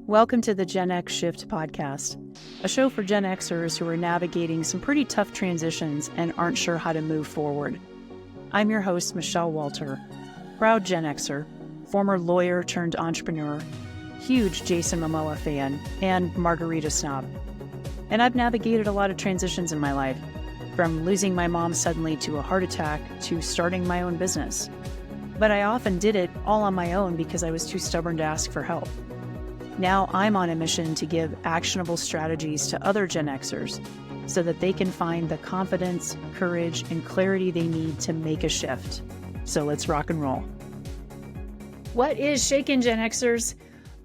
Welcome to the GenX Shift podcast, a show for Gen Xers who are navigating some pretty tough transitions and aren't sure how to move forward. I'm your host, Michelle Walter, proud Gen Xer, former lawyer turned entrepreneur, huge Jason Momoa fan, and margarita snob. And I've navigated a lot of transitions in my life, from losing my mom suddenly to a heart attack to starting my own business. But I often did it all on my own because I was too stubborn to ask for help. Now I'm on a mission to give actionable strategies to other Gen Xers so that they can find the confidence, courage, and clarity they need to make a shift. So let's rock and roll. What is shaking, Gen Xers?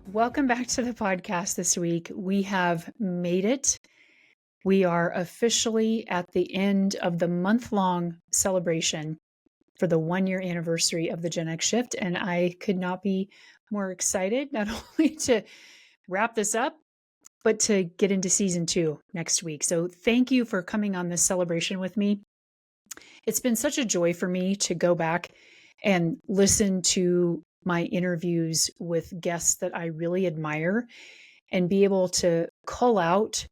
Welcome back to the podcast this week. We have made it. We are officially at the end of the month-long celebration for the 1-year anniversary of the Gen X Shift, and I could not be more excited, not only to wrap this up, but to get into season 2 next week. So thank you for coming on this celebration with me. It's been such a joy for me to go back and listen to my interviews with guests that I really admire and be able to cull out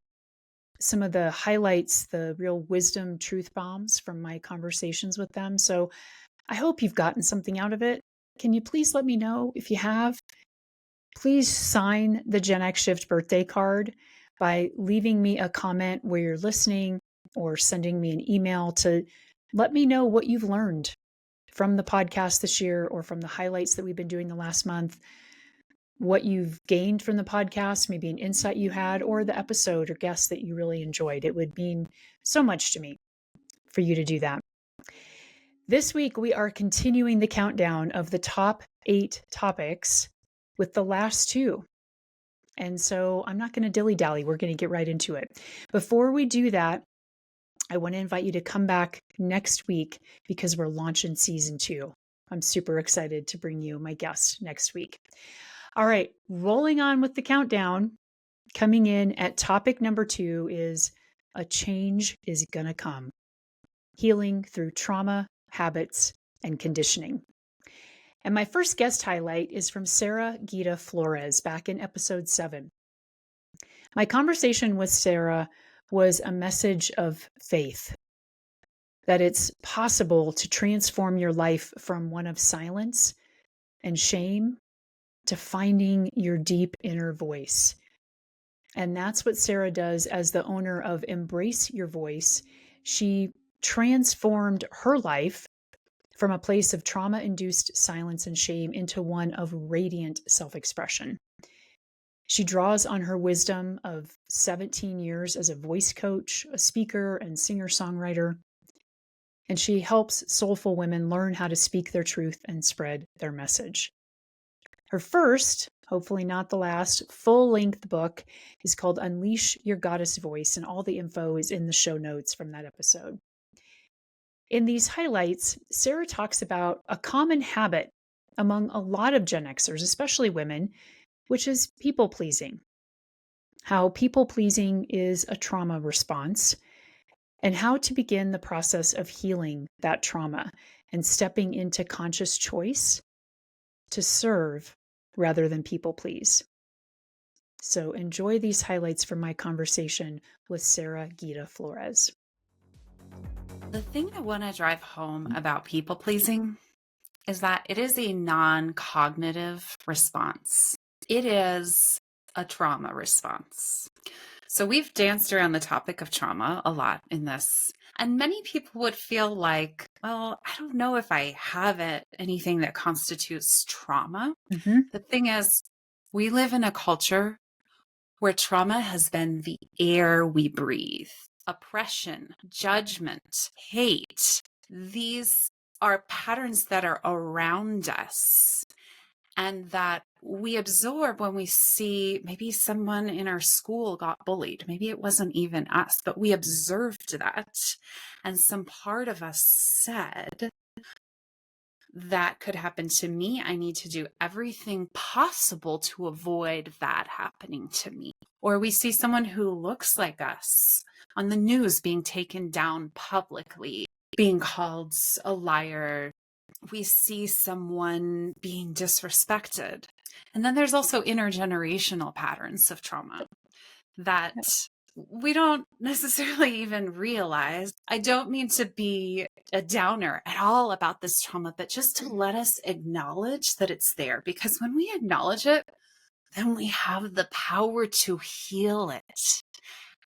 some of the highlights, the real wisdom, truth bombs from my conversations with them. So I hope you've gotten something out of it. Can you please let me know if you have? Please sign the Gen X Shift birthday card by leaving me a comment where you're listening or sending me an email to let me know what you've learned from the podcast this year or from the highlights that we've been doing the last month, what you've gained from the podcast, maybe an insight you had, or the episode or guest that you really enjoyed. It would mean so much to me for you to do that. This week, we are continuing the countdown of the top 8 topics with the last 2. And so I'm not going to dilly-dally. We're going to get right into it. Before we do that, I want to invite you to come back next week because we're launching season 2. I'm super excited to bring you my guest next week. All right, rolling on with the countdown. Coming in at topic number 2 is a change is gonna come. Healing through trauma, habits, and conditioning. And my first guest highlight is from Sara Giita Flores back in episode 7. My conversation with Sara was a message of faith, that it's possible to transform your life from one of silence and shame to finding your deep inner voice. And that's what Sara does as the owner of Embrace Your Voice. She transformed her life from a place of trauma-induced silence and shame into one of radiant self-expression. She draws on her wisdom of 17 years as a voice coach, a speaker, and singer-songwriter. And she helps soulful women learn how to speak their truth and spread their message. Her first, hopefully not the last, full-length book is called Unleash Your Goddess Voice, and all the info is in the show notes from that episode. In these highlights, Sara talks about a common habit among a lot of Gen Xers, especially women, which is people-pleasing. How people-pleasing is a trauma response, and how to begin the process of healing that trauma and stepping into conscious choice to serve rather than people please. So enjoy these highlights from my conversation with Sara Giita Flores. The thing I want to drive home about people pleasing is that it is a non-cognitive response. It is a trauma response. So we've danced around the topic of trauma a lot in this. And many people would feel like, well, I don't know if I have anything that constitutes trauma. Mm-hmm. The thing is, we live in a culture where trauma has been the air we breathe. Oppression, judgment, hate. These are patterns that are around us and that we absorb when we see maybe someone in our school got bullied. Maybe it wasn't even us, but we observed that. And some part of us said, that could happen to me. I need to do everything possible to avoid that happening to me. Or we see someone who looks like us on the news being taken down publicly, being called a liar, we see someone being disrespected. And then there's also intergenerational patterns of trauma that we don't necessarily even realize. I don't mean to be a downer at all about this trauma, but just to let us acknowledge that it's there, because when we acknowledge it, then we have the power to heal it.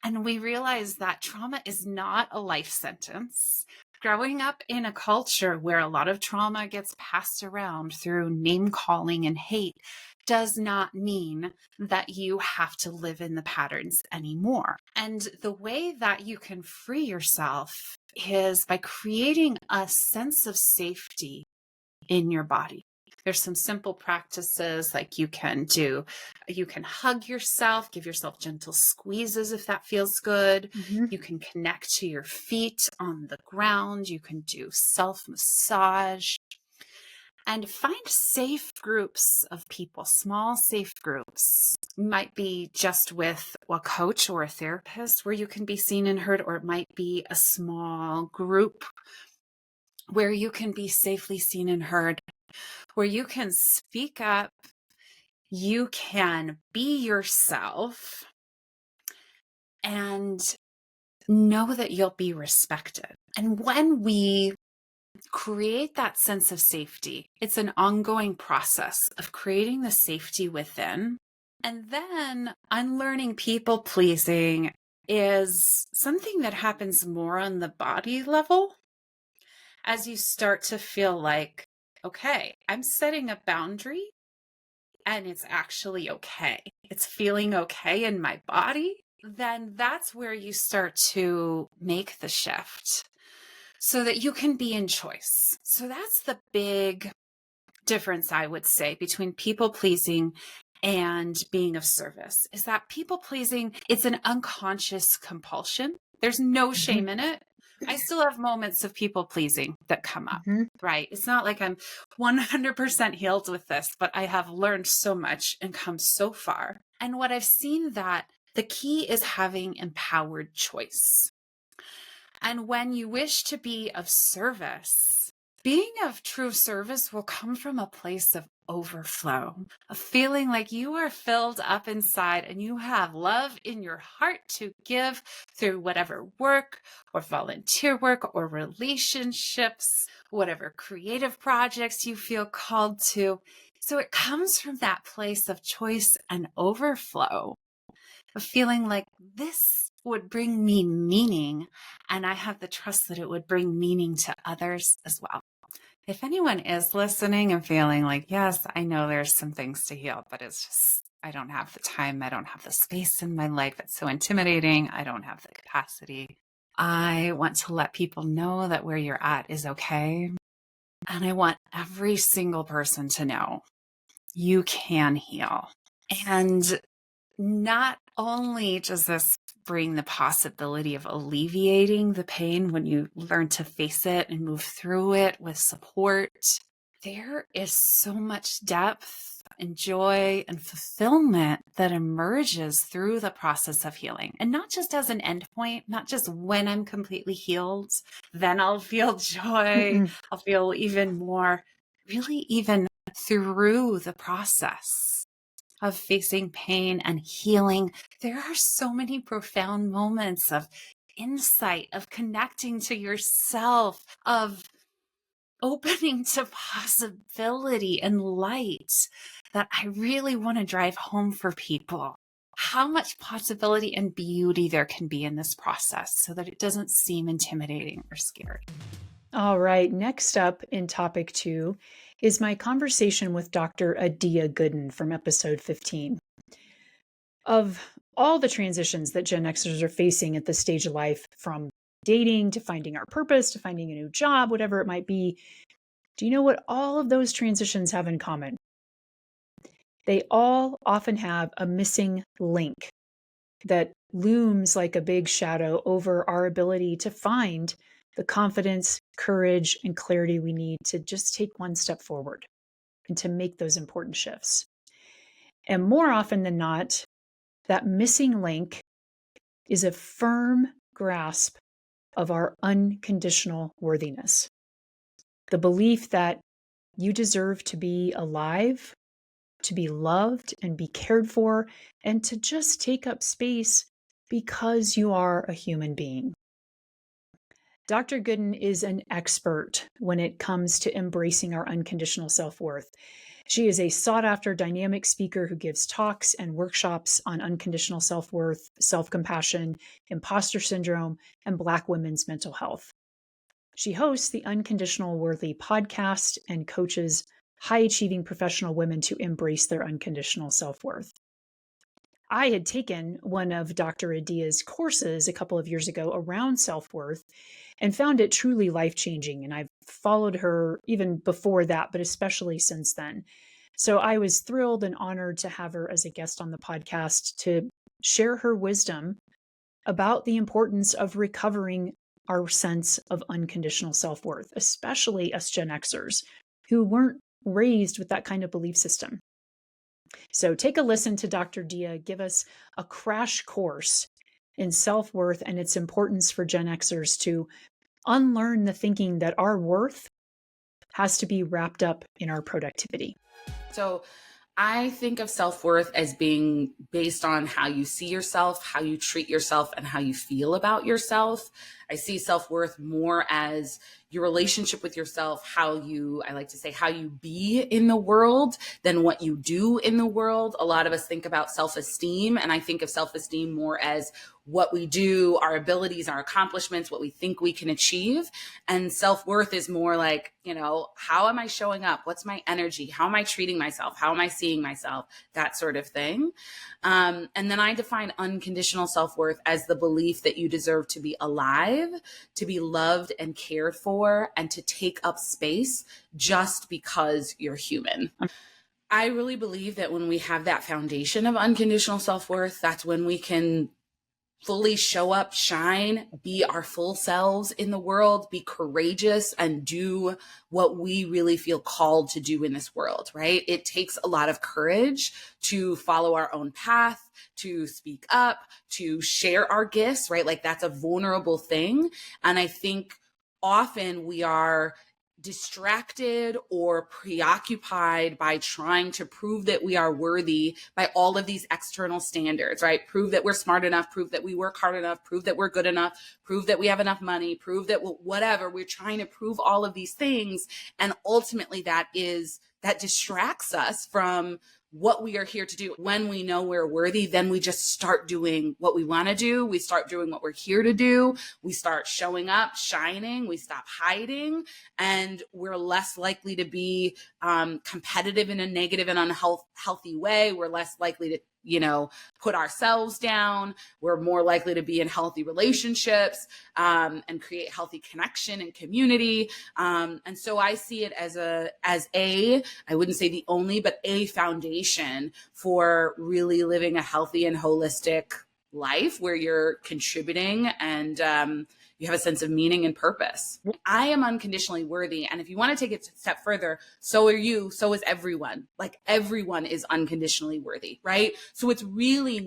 And we realize that trauma is not a life sentence. Growing up in a culture where a lot of trauma gets passed around through name calling and hate does not mean that you have to live in the patterns anymore. And the way that you can free yourself is by creating a sense of safety in your body. There's some simple practices like you can hug yourself, give yourself gentle squeezes if that feels good. Mm-hmm. You can connect to your feet on the ground. You can do self-massage. And find safe groups of people, small safe groups. Might be just with a coach or a therapist where you can be seen and heard, or it might be a small group where you can be safely seen and heard, where you can speak up, you can be yourself, and know that you'll be respected. And when we create that sense of safety, it's an ongoing process of creating the safety within. And then unlearning people pleasing is something that happens more on the body level as you start to feel like, okay, I'm setting a boundary and it's actually okay. It's feeling okay in my body. Then that's where you start to make the shift so that you can be in choice. So that's the big difference, I would say, between people pleasing and being of service, is that people pleasing, it's an unconscious compulsion. There's no shame in it. I still have moments of people pleasing that come up, right? It's not like I'm 100% healed with this, but I have learned so much and come so far. And what I've seen, that the key is having empowered choice. And when you wish to be of service, being of true service will come from a place of overflow, of feeling like you are filled up inside and you have love in your heart to give through whatever work or volunteer work or relationships, whatever creative projects you feel called to. So it comes from that place of choice and overflow, of feeling like this would bring me meaning, and I have the trust that it would bring meaning to others as well. If anyone is listening and feeling like, yes, I know there's some things to heal, but it's just, I don't have the time. I don't have the space in my life. It's so intimidating. I don't have the capacity. I want to let people know that where you're at is okay. And I want every single person to know you can heal. And not only does this bring the possibility of alleviating the pain when you learn to face it and move through it with support, there is so much depth and joy and fulfillment that emerges through the process of healing. And not just as an endpoint, not just when I'm completely healed, then I'll feel joy, I'll feel even more, really even through the process of facing pain and healing. There are so many profound moments of insight, of connecting to yourself, of opening to possibility and light, that I really want to drive home for people. How much possibility and beauty there can be in this process so that it doesn't seem intimidating or scary. All right, next up in topic 2 is my conversation with Dr. Adia Gooden from episode 15. Of all the transitions that Gen Xers are facing at this stage of life, from dating to finding our purpose to finding a new job, whatever it might be, do you know what all of those transitions have in common? They all often have a missing link that looms like a big shadow over our ability to find the confidence, courage, and clarity we need to just take one step forward and to make those important shifts. And more often than not, that missing link is a firm grasp of our unconditional worthiness. The belief that You deserve to be alive, to be loved and be cared for, and to just take up space because you are a human being. Dr. Gooden is an expert when it comes to embracing our unconditional self-worth. She is a sought-after dynamic speaker who gives talks and workshops on unconditional self-worth, self-compassion, imposter syndrome, and Black women's mental health. She hosts the Unconditional Worthy podcast and coaches high-achieving professional women to embrace their unconditional self-worth. I had taken one of Dr. Adia's courses a couple of years ago around self-worth and found it truly life-changing. And I've followed her even before that, but especially since then. So I was thrilled and honored to have her as a guest on the podcast to share her wisdom about the importance of recovering our sense of unconditional self-worth, especially us Gen Xers who weren't raised with that kind of belief system. So take a listen to Dr. Dia give us a crash course in self-worth and its importance for Gen Xers to unlearn the thinking that our worth has to be wrapped up in our productivity. So I think of self-worth as being based on how you see yourself, how you treat yourself, and how you feel about yourself. I see self-worth more as your relationship with yourself, I like to say, how you be in the world than what you do in the world. A lot of us think about self-esteem, and I think of self-esteem more as what we do, our abilities, our accomplishments, what we think we can achieve. And self-worth is more like, how am I showing up? What's my energy? How am I treating myself? How am I seeing myself? That sort of thing. And then I define unconditional self-worth as the belief that you deserve to be alive, to be loved and cared for, and to take up space just because you're human. I really believe that when we have that foundation of unconditional self-worth, that's when we can fully show up, shine, be our full selves in the world, be courageous, and do what we really feel called to do in this world, right? It takes a lot of courage to follow our own path, to speak up, to share our gifts, right? Like that's a vulnerable thing. And I think often we are distracted or preoccupied by trying to prove that we are worthy by all of these external standards, right? Prove that we're smart enough, prove that we work hard enough, prove that we're good enough, prove that we have enough money, prove that whatever, we're trying to prove all of these things. And ultimately that distracts us from what we are here to do. When we know we're worthy, then we just start doing what we want to do. We start doing what we're here to do. We start showing up, shining. We stop hiding, and we're less likely to be competitive in a negative and unhealthy way. We're less likely to put ourselves down. We're more likely to be in healthy relationships and create healthy connection and community. And so I see it as I wouldn't say the only, but a foundation for really living a healthy and holistic life where you're contributing and you have a sense of meaning and purpose. I am unconditionally worthy. And if you want to take it a step further, so are you, so is everyone. Like everyone is unconditionally worthy, right? So it's really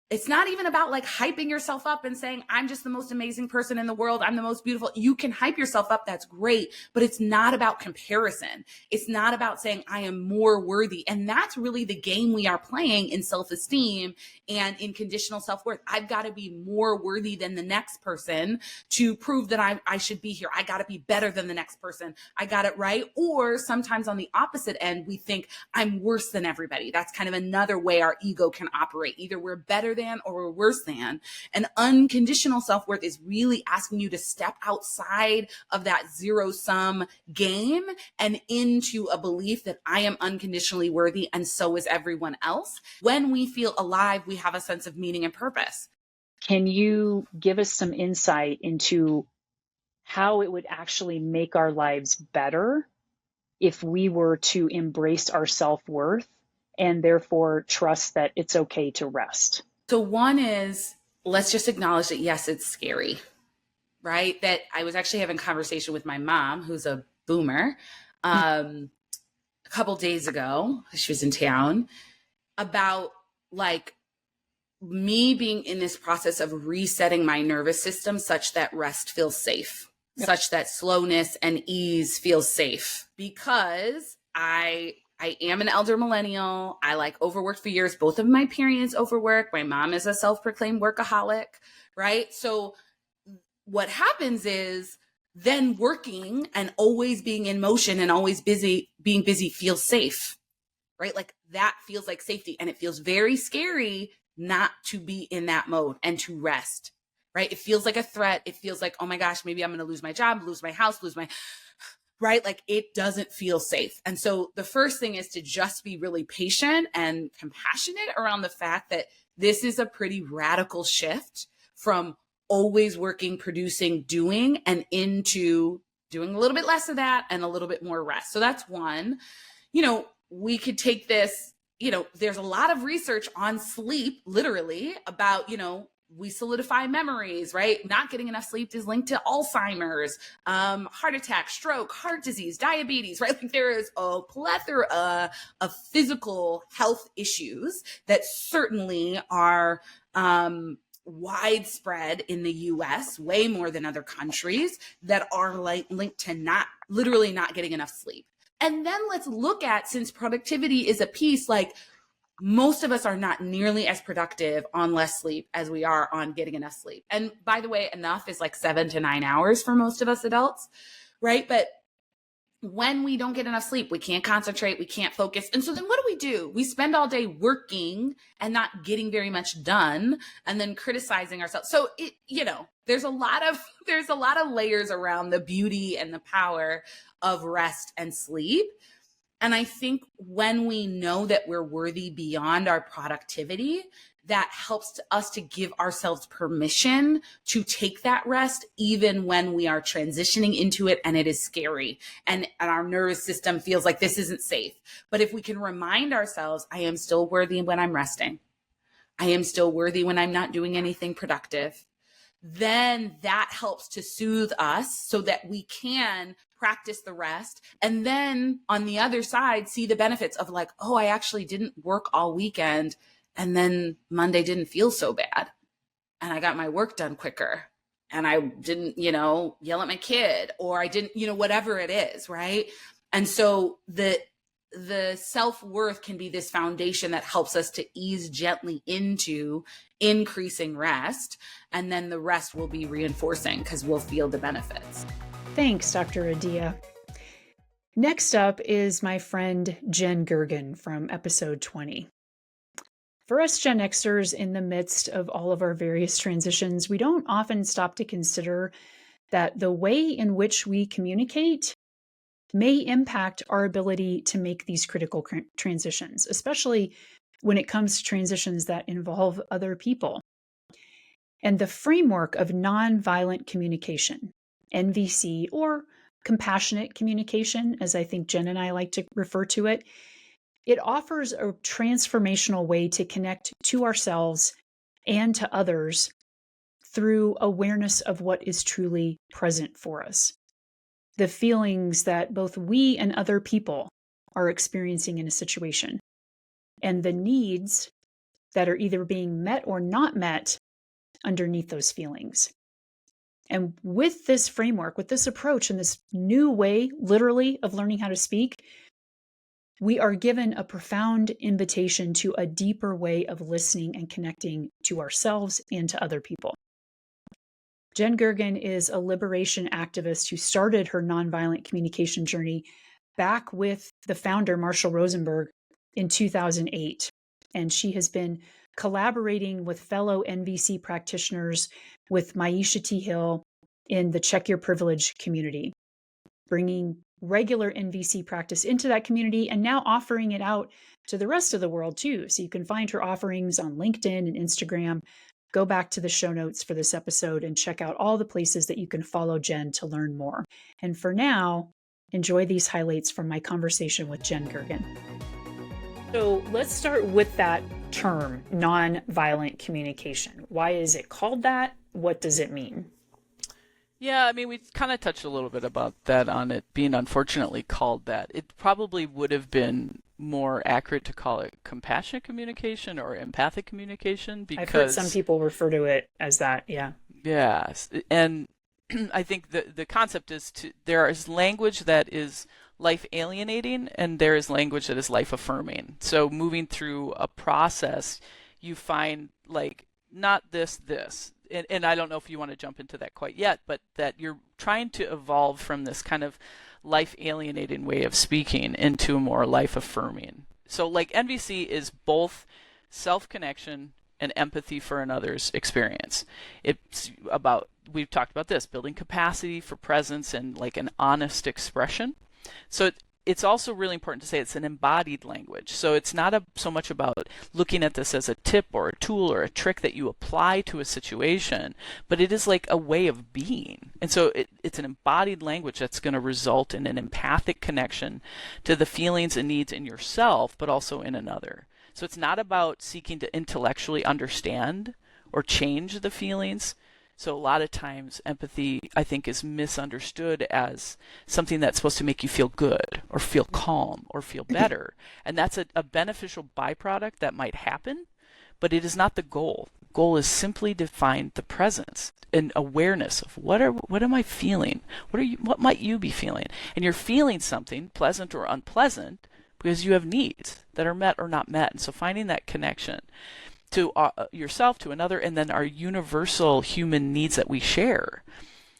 it's not even about like hyping yourself up and saying, I'm just the most amazing person in the world. I'm the most beautiful. You can hype yourself up. That's great. But it's not about comparison. It's not about saying I am more worthy. And that's really the game we are playing in self-esteem and in conditional self-worth. I've got to be more worthy than the next person to prove that I should be here. I got to be better than the next person. I got it right. Or sometimes on the opposite end, we think I'm worse than everybody. That's kind of another way our ego can operate. Either we're better than or we're worse than. And unconditional self-worth is really asking you to step outside of that zero-sum game and into a belief that I am unconditionally worthy and so is everyone else. When we feel alive, we have a sense of meaning and purpose. Can you give us some insight into how it would actually make our lives better if we were to embrace our self-worth and therefore trust that it's okay to rest? So one is, let's just acknowledge that, yes, it's scary, right? That I was actually having a conversation with my mom, who's a boomer, a couple days ago. She was in town, about like me being in this process of resetting my nervous system such that rest feels safe. such that slowness and ease feels safe, because I am an elder millennial. I overworked for years. Both of my parents overwork. My mom is a self-proclaimed workaholic, right? So what happens is then working and always being in motion and always being busy feels safe, right? That feels like safety. And it feels very scary not to be in that mode and to rest, right? It feels like a threat. It feels like, oh my gosh, maybe I'm going to lose my job, lose my house, right? It doesn't feel safe. And so the first thing is to just be really patient and compassionate around the fact that this is a pretty radical shift from always working, producing, doing, and into doing a little bit less of that and a little bit more rest. So that's one. We could take this, there's a lot of research on sleep, literally, about, we solidify memories, right? Not getting enough sleep is linked to Alzheimer's, heart attack, stroke, heart disease, diabetes, right? There is a plethora of physical health issues that certainly are widespread in the US, way more than other countries, that are linked to not getting enough sleep. And then let's look at, since productivity is a piece, most of us are not nearly as productive on less sleep as we are on getting enough sleep. And by the way, enough is 7 to 9 hours for most of us adults, right? But when we don't get enough sleep, we can't concentrate, we can't focus. And so then what do? We spend all day working and not getting very much done, and then criticizing ourselves. So there's a lot of layers around the beauty and the power of rest and sleep. And I think when we know that we're worthy beyond our productivity, that helps us to give ourselves permission to take that rest, even when we are transitioning into it and it is scary and our nervous system feels like this isn't safe. But if we can remind ourselves, I am still worthy when I'm resting, I am still worthy when I'm not doing anything productive, then that helps to soothe us so that we can practice the rest. And then on the other side, see the benefits of oh, I actually didn't work all weekend. And then Monday didn't feel so bad. And I got my work done quicker. And I didn't, yell at my kid, or I didn't, whatever it is. Right. And so the self-worth can be this foundation that helps us to ease gently into increasing rest. And then the rest will be reinforcing because we'll feel the benefits. Thanks, Dr. Adia. Next up is my friend Jen Gergen from episode 20. For us Gen Xers, in the midst of all of our various transitions, we don't often stop to consider that the way in which we communicate may impact our ability to make these critical transitions, especially when it comes to transitions that involve other people. And the framework of nonviolent communication, NVC, or compassionate communication, as I think Jen and I like to refer to it, it offers a transformational way to connect to ourselves and to others through awareness of what is truly present for us. The feelings that both we and other people are experiencing in a situation, and the needs that are either being met or not met underneath those feelings. And with this framework, with this approach, and this new way, literally, of learning how to speak, we are given a profound invitation to a deeper way of listening and connecting to ourselves and to other people. Jen Gergen is a liberation activist who started her nonviolent communication journey back with the founder, Marshall Rosenberg, in 2008. And she has been collaborating with fellow NVC practitioners, with myisha T. Hill, in the Check Your Privilege community, bringing regular NVC practice into that community and now offering it out to the rest of the world too. So you can find her offerings on LinkedIn and Instagram. Go back to the show notes for this episode and check out all the places that you can follow Jen to learn more. And for now, enjoy these highlights from my conversation with Jen Gergen. So let's start with that term, nonviolent communication. Why is it called that? What does it mean? Yeah, I mean, we kind of touched a little bit about that on it being unfortunately called that. It probably would have been more accurate to call it compassionate communication or empathic communication, because I've heard some people refer to it as that, yeah. Yes, and I think the concept is there is language that is life alienating and there is language that is life affirming. So moving through a process, you find like not this. And I don't know if you want to jump into that quite yet, but that you're trying to evolve from this kind of life alienating way of speaking into a more life affirming. So like NVC is both self-connection and empathy for another's experience. It's about, we've talked about this, building capacity for presence and like an honest expression. So it's also really important to say it's an embodied language. So it's not so much about looking at this as a tip or a tool or a trick that you apply to a situation, but it is like a way of being. And so it's an embodied language that's going to result in an empathic connection to the feelings and needs in yourself, but also in another. So it's not about seeking to intellectually understand or change the feelings. So a lot of times empathy, I think, is misunderstood as something that's supposed to make you feel good or feel calm or feel better. And that's a beneficial byproduct that might happen, but it is not the goal. The goal is simply to find the presence and awareness of what am I feeling? What might you be feeling? And you're feeling something, pleasant or unpleasant, because you have needs that are met or not met. And so finding that connection to yourself, to another, and then our universal human needs that we share.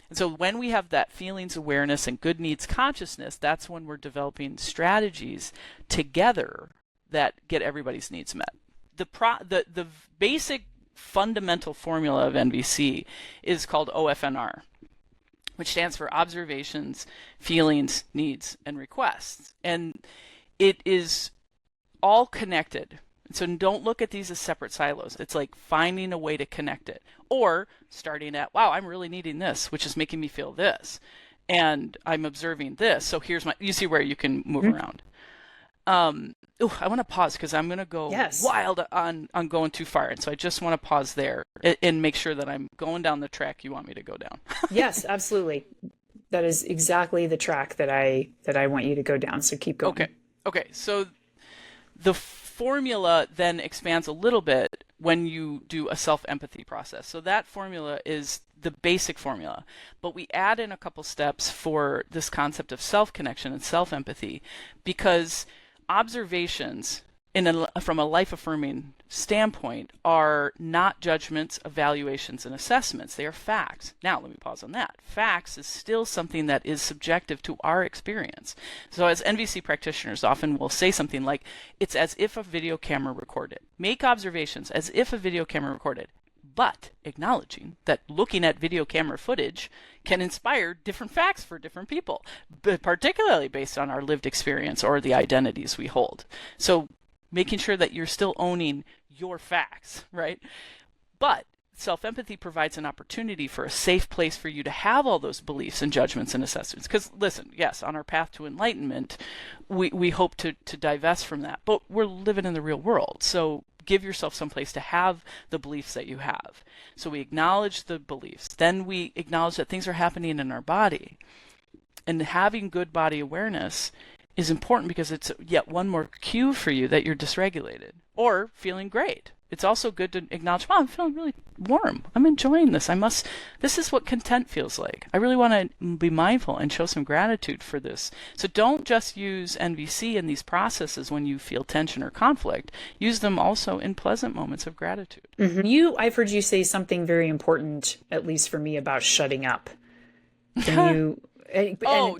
And so when we have that feelings awareness and good needs consciousness, that's when we're developing strategies together that get everybody's needs met. The basic fundamental formula of NVC is called OFNR, which stands for observations, feelings, needs, and requests. And it is all connected. So don't look at these as separate silos. It's like finding a way to connect it. Or starting at, wow, I'm really needing this, which is making me feel this. And I'm observing this. So here's you see where you can move around. I want to pause because I'm going to go wild on going too far. And so I just want to pause there and make sure that I'm going down the track you want me to go down. Yes, absolutely. That is exactly the track that I want you to go down. So keep going. Okay. So the formula then expands a little bit when you do a self-empathy process. So that formula is the basic formula, but we add in a couple steps for this concept of self-connection and self-empathy, because observations from a life-affirming standpoint are not judgments, evaluations, and assessments. They are facts. Now, let me pause on that. Facts is still something that is subjective to our experience. So as NVC practitioners often will say something like, it's as if a video camera recorded. Make observations as if a video camera recorded, but acknowledging that looking at video camera footage can inspire different facts for different people, but particularly based on our lived experience or the identities we hold. So making sure that you're still owning your facts, right? But self-empathy provides an opportunity for a safe place for you to have all those beliefs and judgments and assessments. Because listen, yes, on our path to enlightenment, we hope to divest from that, but we're living in the real world. So give yourself some place to have the beliefs that you have. So we acknowledge the beliefs. Then we acknowledge that things are happening in our body. And having good body awareness is important because it's yet one more cue for you that you're dysregulated or feeling great. It's also good to acknowledge, wow, I'm feeling really warm. I'm enjoying this. This is what content feels like. I really want to be mindful and show some gratitude for this. So don't just use NVC in these processes when you feel tension or conflict. Use them also in pleasant moments of gratitude. Mm-hmm. I've heard you say something very important, at least for me, about shutting up. Can you...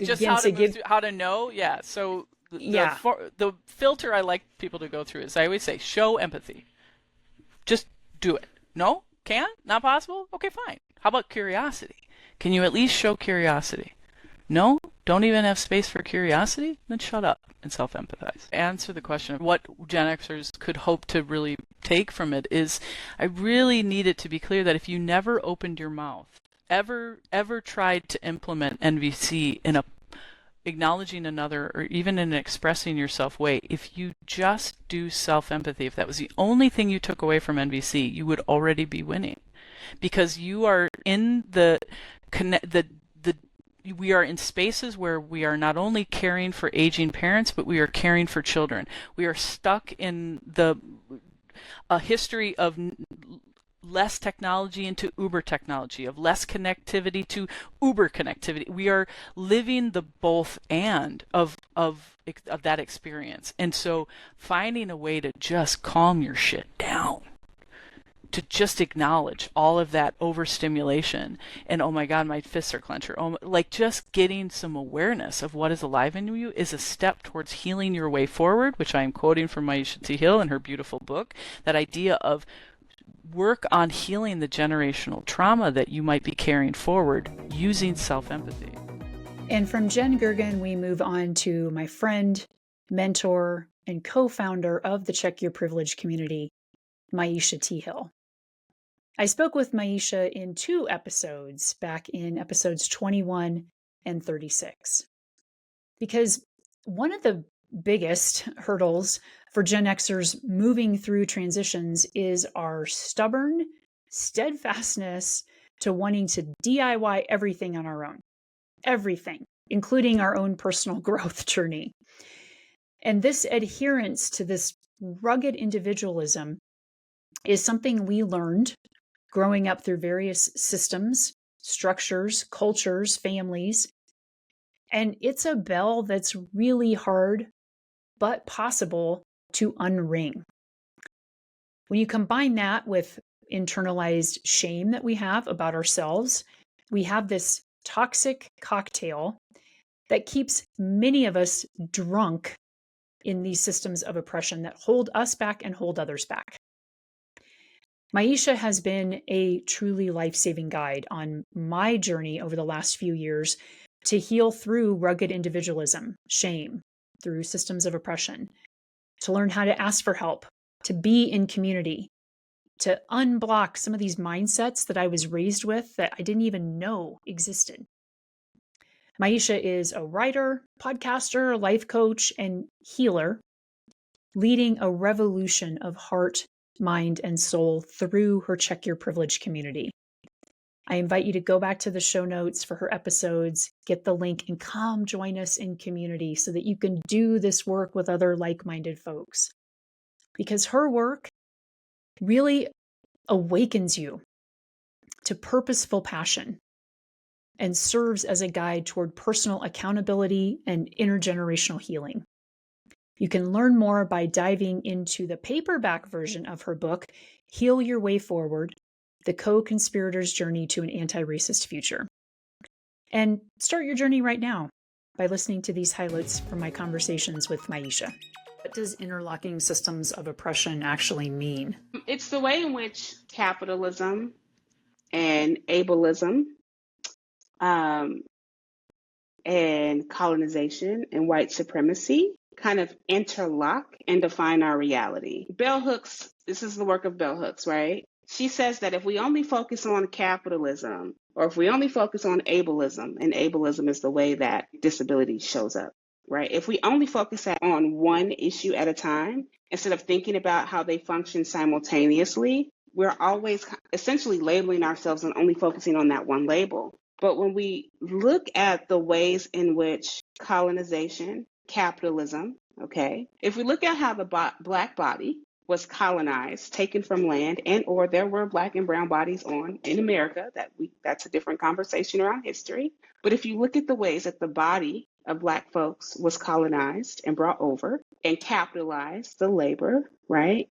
just how to know? Yeah. So the filter I like people to go through is I always say, show empathy. Just do it. No? Can't? Not possible? Okay, fine. How about curiosity? Can you at least show curiosity? No? Don't even have space for curiosity? Then shut up and self-empathize. Answer the question of what Gen Xers could hope to really take from it is, I really need it to be clear that if you never opened your mouth, ever tried to implement NVC in a acknowledging another or even in an expressing yourself way, if you just do self-empathy, if that was the only thing you took away from NVC, you would already be winning, because you are in we are in spaces where we are not only caring for aging parents, but we are caring for children. We are stuck in a history of less technology into uber technology, of less connectivity to uber connectivity. We are living the both and of that experience. And so finding a way to just calm your shit down, to just acknowledge all of that overstimulation and, oh my God, my fists are clenched, or like just getting some awareness of what is alive in you is a step towards healing your way forward, which I am quoting from myisha Hill in her beautiful book. That idea of work on healing the generational trauma that you might be carrying forward using self-empathy. And from Jen Gergen, we move on to my friend, mentor, and co-founder of the Check Your Privilege community, myisha Hill. I spoke with myisha in 2 episodes, back in episodes 21 and 36. Because one of the biggest hurdles for Gen Xers moving through transitions is our stubborn steadfastness to wanting to DIY everything on our own. Everything, including our own personal growth journey. And this adherence to this rugged individualism is something we learned growing up through various systems, structures, cultures, families. And it's a bell that's really hard, but possible to unring. When you combine that with internalized shame that we have about ourselves, we have this toxic cocktail that keeps many of us drunk in these systems of oppression that hold us back and hold others back. myisha has been a truly life-saving guide on my journey over the last few years to heal through rugged individualism, shame, through systems of oppression, to learn how to ask for help, to be in community, to unblock some of these mindsets that I was raised with that I didn't even know existed. myisha is a writer, podcaster, life coach, and healer, leading a revolution of heart, mind, and soul through her Check Your Privilege community. I invite you to go back to the show notes for her episodes, get the link, and come join us in community so that you can do this work with other like-minded folks. Because her work really awakens you to purposeful passion and serves as a guide toward personal accountability and intergenerational healing. You can learn more by diving into the paperback version of her book, Heal Your Way Forward, The Co-Conspirator's Journey to an Anti-Racist Future. And start your journey right now by listening to these highlights from my conversations with myisha. What does interlocking systems of oppression actually mean? It's the way in which capitalism and ableism and colonization and white supremacy kind of interlock and define our reality. Bell Hooks, this is the work of Bell Hooks, right? She says that if we only focus on capitalism, or if we only focus on ableism, and ableism is the way that disability shows up, right? If we only focus on one issue at a time, instead of thinking about how they function simultaneously, we're always essentially labeling ourselves and only focusing on that one label. But when we look at the ways in which colonization, capitalism, okay, if we look at how the Black body was colonized, taken from land, and or there were Black and brown bodies in America, that's a different conversation around history. But if you look at the ways that the body of Black folks was colonized and brought over and capitalized the labor, right?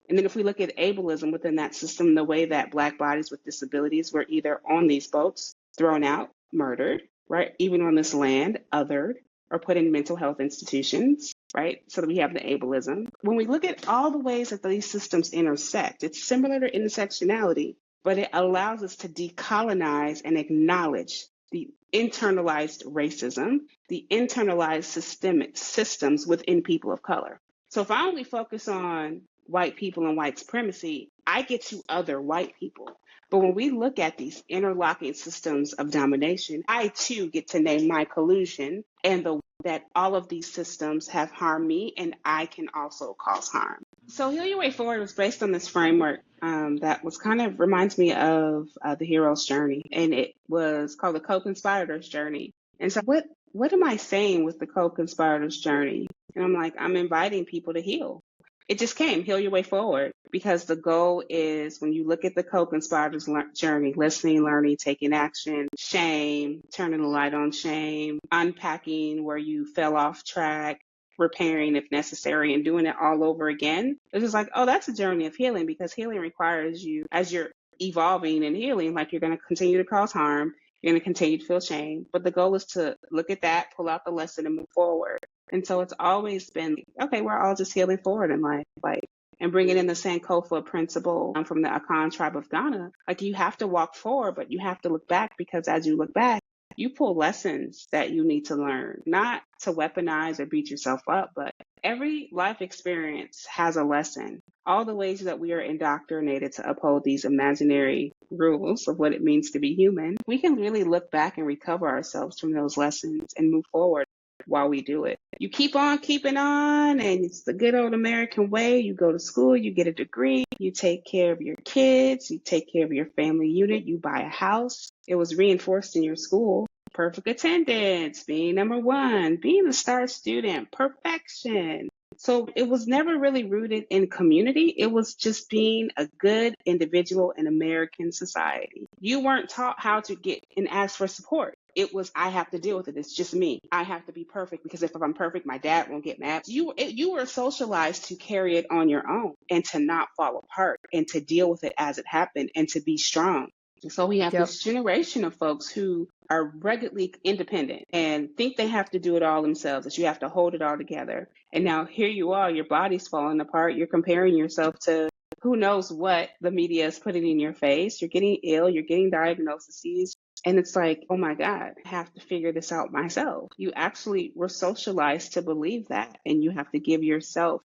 And then if we look at ableism within that system, the way that Black bodies with disabilities were either on these boats, thrown out, murdered, right? Even on this land, othered, or put in mental health institutions, right? So that we have the ableism. When we look at all the ways that these systems intersect, it's similar to intersectionality, but it allows us to decolonize and acknowledge the internalized racism, the internalized systemic systems within people of color. So if I only focus on white people and white supremacy, I get to other white people. But when we look at these interlocking systems of domination, I too get to name my collusion and the that all of these systems have harmed me and I can also cause harm. So Heal Your Way Forward was based on this framework that was kind of reminds me of the hero's journey, and it was called the co-conspirator's journey. And so what am I saying with the co-conspirator's journey? And I'm like, I'm inviting people to heal. It just came, heal your way forward. Because the goal is, when you look at the co-conspirator's journey, listening, learning, taking action, shame, turning the light on shame, unpacking where you fell off track, repairing if necessary, and doing it all over again. It's just like, oh, that's a journey of healing, because healing requires you, as you're evolving and healing, like, you're going to continue to cause harm. You're going to continue to feel shame. But the goal is to look at that, pull out the lesson, and move forward. And so it's always been, okay, we're all just healing forward in life, like, and bringing in the Sankofa principle from the Akan tribe of Ghana. Like, you have to walk forward, but you have to look back, because as you look back, you pull lessons that you need to learn, not to weaponize or beat yourself up, but every life experience has a lesson. All the ways that we are indoctrinated to uphold these imaginary rules of what it means to be human, we can really look back and recover ourselves from those lessons and move forward while we do it. You keep on keeping on, and it's the good old American way. You go to school, you get a degree, you take care of your kids, you take care of your family unit, you buy a house. It was reinforced in your school. Perfect attendance, being number one, being a star student, perfection. So it was never really rooted in community. It was just being a good individual in American society. You weren't taught how to get and ask for support. It was, I have to deal with it. It's just me. I have to be perfect, because if I'm perfect, my dad won't get mad. You were socialized to carry it on your own, and to not fall apart, and to deal with it as it happened, and to be strong. So we have this generation of folks who are ruggedly independent and think they have to do it all themselves, that you have to hold it all together. And now here you are, your body's falling apart. You're comparing yourself to who knows what the media is putting in your face. You're getting ill, you're getting diagnoses. And it's like, oh my God, I have to figure this out myself. You actually were socialized to believe that. And you have to give yourself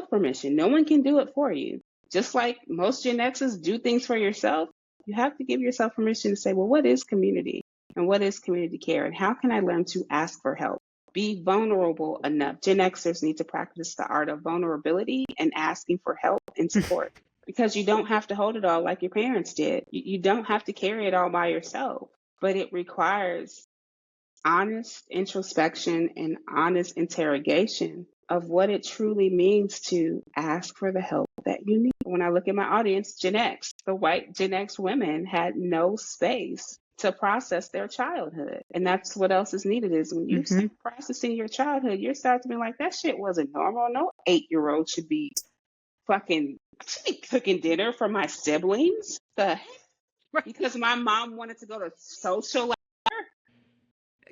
permission. No one can do it for you. Just like most Gen Xers do things for yourself, you have to give yourself permission to say, well, what is community? And what is community care? And how can I learn to ask for help? Be vulnerable enough. Gen Xers need to practice the art of vulnerability and asking for help and support. Because you don't have to hold it all like your parents did. You don't have to carry it all by yourself. But it requires honest introspection and honest interrogation of what it truly means to ask for the help that you need. When I look at my audience, Gen X, the white Gen X women had no space to process their childhood. And that's what else is needed, is when you start processing your childhood, you start to be like, that shit wasn't normal. No 8-year-old should be cooking dinner for my siblings. The heck? Right. Because my mom wanted to go to social.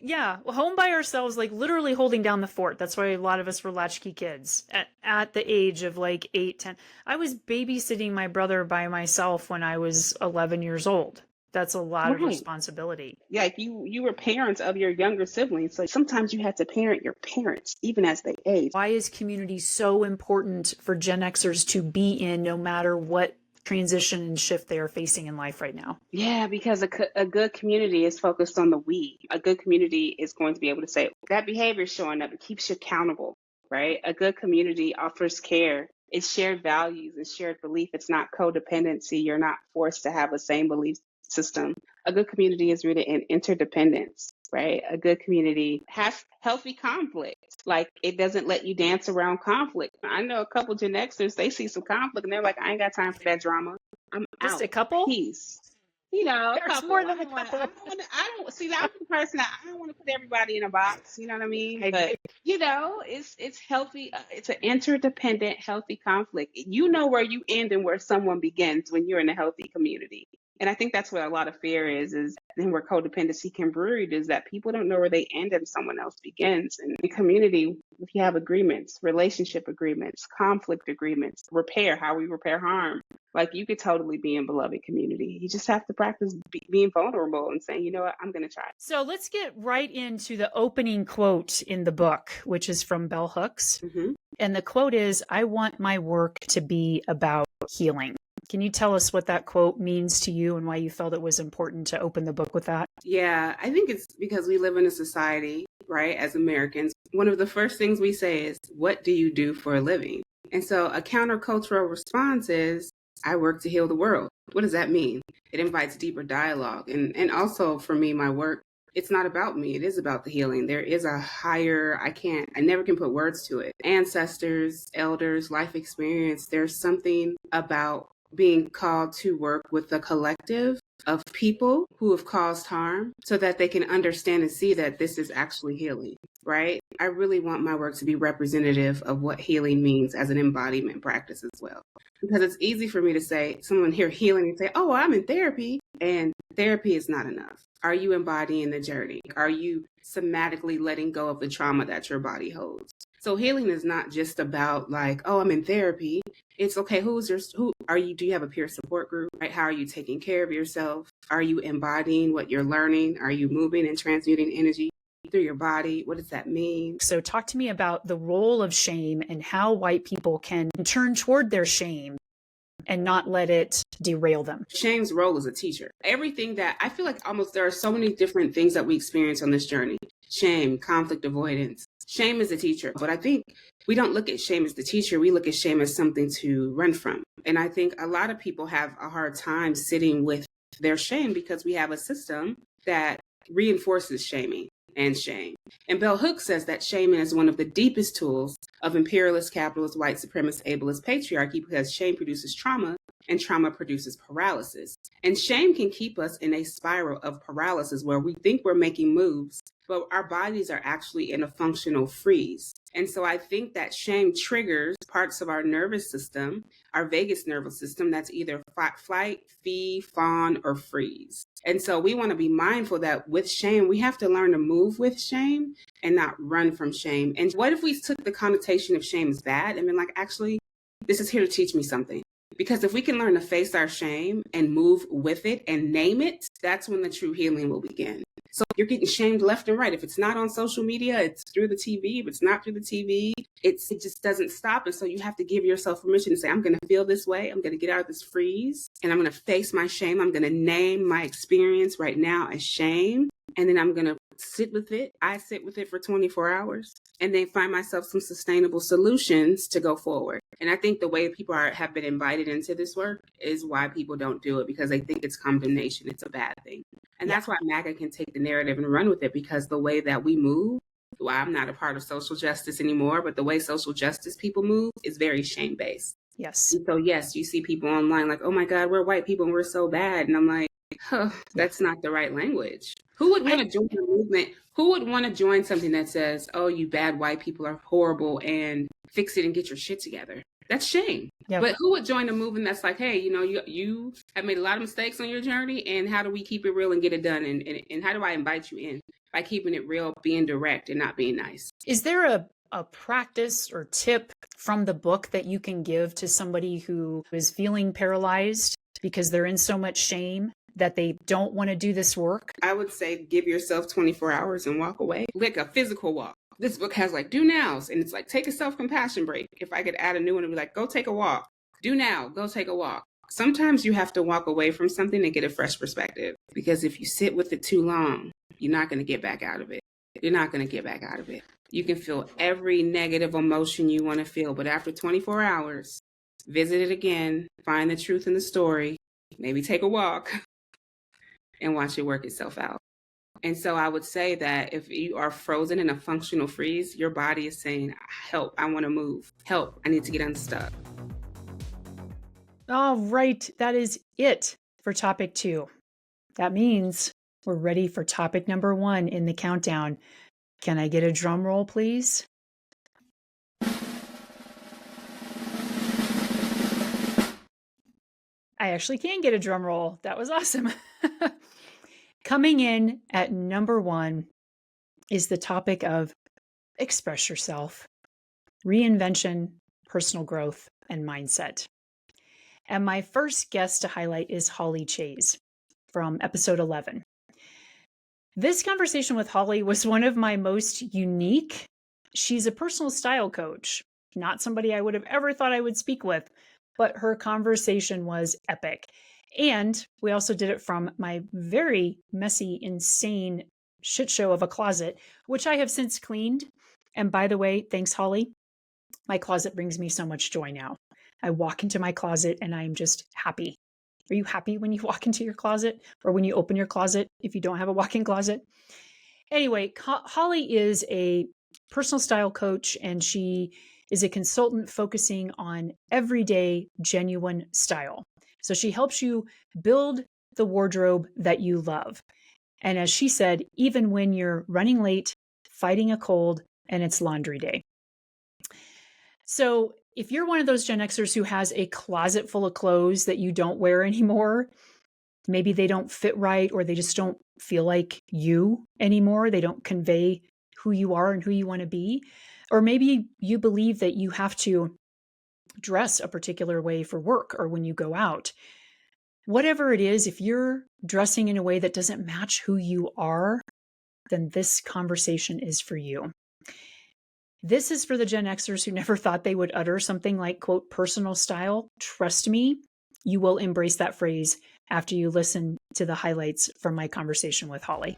Yeah, well, home by ourselves, like literally holding down the fort. That's why a lot of us were latchkey kids at the age of like 8, 10. I was babysitting my brother by myself when I was 11 years old. That's a lot of responsibility. Yeah, like you were parents of your younger siblings. So sometimes you had to parent your parents, even as they age. Why is community so important for Gen Xers to be in, no matter what transition and shift they are facing in life right now? Yeah, because a good community is focused on the we. A good community is going to be able to say, that behavior is showing up. It keeps you accountable, right? A good community offers care. It's shared values and shared belief. It's not codependency. You're not forced to have the same belief system. A good community is rooted in interdependence, right? A good community has healthy conflict. Like, it doesn't let you dance around conflict. I know a couple Gen Xers, they see some conflict and they're like, I ain't got time for that drama. I'm Just out. a couple? Peace. You know, a couple. More than a couple. I don't see that. I'm the person that I don't want to put everybody in a box. You know what I mean? But you know, it's healthy. It's an interdependent, healthy conflict. You know where you end and where someone begins when you're in a healthy community. And I think that's what a lot of fear is and where codependency can breed, is that people don't know where they end and someone else begins. And in community, if you have agreements, relationship agreements, conflict agreements, repair, how we repair harm, like, you could totally be in beloved community. You just have to practice being vulnerable and saying, you know what, I'm going to try. So let's get right into the opening quote in the book, which is from Bell Hooks. And the quote is, I want my work to be about healing. Can you tell us what that quote means to you and why you felt it was important to open the book with that? Yeah, I think it's because we live in a society, right, as Americans. One of the first things we say is, what do you do for a living? And so a countercultural response is, I work to heal the world. What does that mean? It invites deeper dialogue. And also for me, my work it's not about me. It is about the healing. There is a higher, I never can put words to it. Ancestors, elders, life experience. There's something about being called to work with a collective of people who have caused harm so that they can understand and see that this is actually healing, right? I really want my work to be representative of what healing means as an embodiment practice as well. Because it's easy for me to say, someone hear healing and say, oh, I'm in therapy. And therapy is not enough. Are you embodying the journey? Are you somatically letting go of the trauma that your body holds? So healing is not just about like, oh, I'm in therapy. It's okay. Do you have a peer support group, right? How are you taking care of yourself? Are you embodying what you're learning? Are you moving and transmuting energy through your body? What does that mean? So talk to me about the role of shame and how white people can turn toward their shame and not let it derail them. Shame's role as a teacher. Everything that I feel like there are so many different things that we experience on this journey. Shame, conflict avoidance. Shame is a teacher. But I think we don't look at shame as the teacher. We look at shame as something to run from. And I think a lot of people have a hard time sitting with their shame because we have a system that reinforces shaming and shame. And Bell Hooks says that shaming is one of the deepest tools of imperialist, capitalist, white supremacist, ableist patriarchy because shame produces trauma and trauma produces paralysis. And shame can keep us in a spiral of paralysis where we think we're making moves, but our bodies are actually in a functional freeze. And so I think that shame triggers parts of our nervous system, our vagus nervous system, that's either fight, flight, fee, fawn, or freeze. And so we want to be mindful that with shame, we have to learn to move with shame and not run from shame. And what if we took the connotation of shame as bad and been like, actually, this is here to teach me something? Because if we can learn to face our shame and move with it and name it, that's when the true healing will begin. So you're getting shamed left and right. If it's not on social media, it's through the TV. If it's not through the TV, it just doesn't stop. And so you have to give yourself permission to say, I'm going to feel this way. I'm going to get out of this freeze and I'm going to face my shame. I'm going to name my experience right now as shame. And then I'm going to sit with it. I sit with it for 24 hours and then find myself some sustainable solutions to go forward. And I think the way people have been invited into this work is why people don't do it, because they think it's condemnation. It's a bad thing. And that's why MAGA can take the narrative and run with it, because the way that we move, well, I'm not a part of social justice anymore, but the way social justice people move is very shame-based. Yes. And so, yes, you see people online like, oh my God, we're white people and we're so bad. And I'm like, that's not the right language. Who would want to join a movement? Who would want to join something that says, oh, you bad white people are horrible and fix it and get your shit together? That's shame. Yep. But who would join a movement that's like, hey, you have made a lot of mistakes on your journey, and how do we keep it real and get it done? And how do I invite you in? By keeping it real, being direct, and not being nice. Is there a practice or tip from the book that you can give to somebody who is feeling paralyzed because they're in so much shame that they don't want to do this work? I would say give yourself 24 hours and walk away, like a physical walk. This book has like do nows, and it's like take a self-compassion break. If I could add a new one, it'd be like go take a walk. Do now, go take a walk. Sometimes you have to walk away from something to get a fresh perspective, because if you sit with it too long, you're not going to get back out of it. You're not going to get back out of it. You can feel every negative emotion you want to feel, but after 24 hours, visit it again, find the truth in the story, maybe take a walk, and watch it work itself out. And so I would say that if you are frozen in a functional freeze, your body is saying, help, I want to move. Help, I need to get unstuck. All right, that is it for topic 2. That means we're ready for topic number 1 in the countdown. Can I get a drum roll, please? I actually can get a drum roll. That was awesome. Coming in at number 1 is the topic of express yourself, reinvention, personal growth, and mindset. And my first guest to highlight is Holly Chayes from episode 11. This conversation with Holly was one of my most unique. She's a personal style coach, not somebody I would have ever thought I would speak with, but her conversation was epic. And we also did it from my very messy, insane shit show of a closet, which I have since cleaned. And by the way, thanks, Holly. My closet brings me so much joy now. I walk into my closet and I'm just happy. Are you happy when you walk into your closet or when you open your closet if you don't have a walk-in closet? Anyway, Holly is a personal style coach, and she is a consultant focusing on everyday, genuine style. So she helps you build the wardrobe that you love. And as she said, even when you're running late, fighting a cold, and it's laundry day. So if you're one of those Gen Xers who has a closet full of clothes that you don't wear anymore, maybe they don't fit right, or they just don't feel like you anymore. They don't convey who you are and who you want to be. Or maybe you believe that you have to dress a particular way for work or when you go out. Whatever it is, if you're dressing in a way that doesn't match who you are, then this conversation is for you. This is for the Gen Xers who never thought they would utter something like, quote, personal style. Trust me, you will embrace that phrase after you listen to the highlights from my conversation with Holly.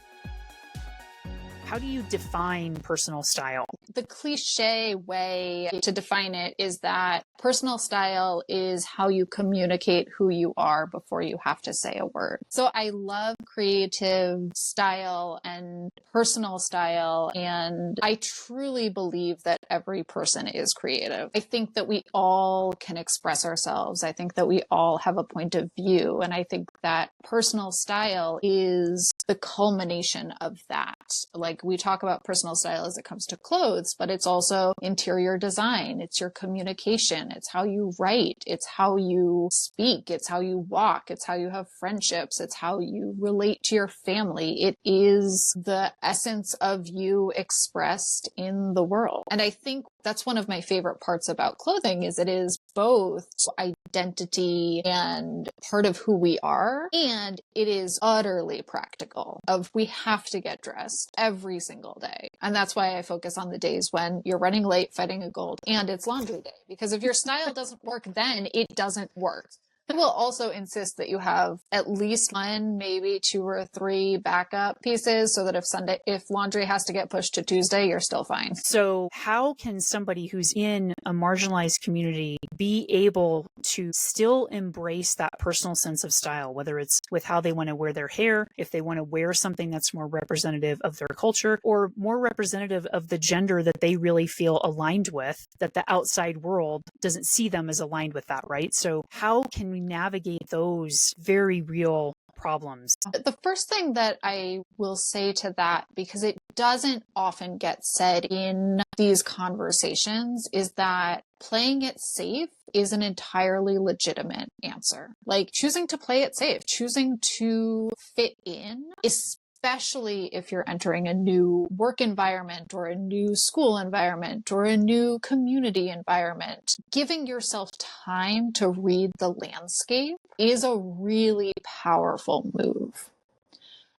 How do you define personal style? The cliche way to define it is that personal style is how you communicate who you are before you have to say a word. So I love creative style and personal style, and I truly believe that every person is creative. I think that we all can express ourselves. I think that we all have a point of view, and I think that personal style is the culmination of that. Like, we talk about personal style as it comes to clothes, but it's also interior design. It's your communication. It's how you write. It's how you speak. It's how you walk. It's how you have friendships. It's how you relate to your family. It is the essence of you expressed in the world. And I think that's one of my favorite parts about clothing is it is both identity and part of who we are, and it is utterly practical of we have to get dressed every single day. And that's why I focus on the days when you're running late, fighting a cold, and it's laundry day, because if your style doesn't work, then it doesn't work. I will also insist that you have at least one, maybe 2 or 3 backup pieces so that if laundry has to get pushed to Tuesday, you're still fine. So how can somebody who's in a marginalized community be able to still embrace that personal sense of style, whether it's with how they want to wear their hair, if they want to wear something that's more representative of their culture or more representative of the gender that they really feel aligned with, that the outside world doesn't see them as aligned with that, right? So how can we navigate those very real problems? The first thing that I will say to that, because it doesn't often get said in these conversations, is that playing it safe is an entirely legitimate answer. Like, choosing to play it safe, choosing to fit in, especially if you're entering a new work environment or a new school environment or a new community environment. Giving yourself time to read the landscape is a really powerful move.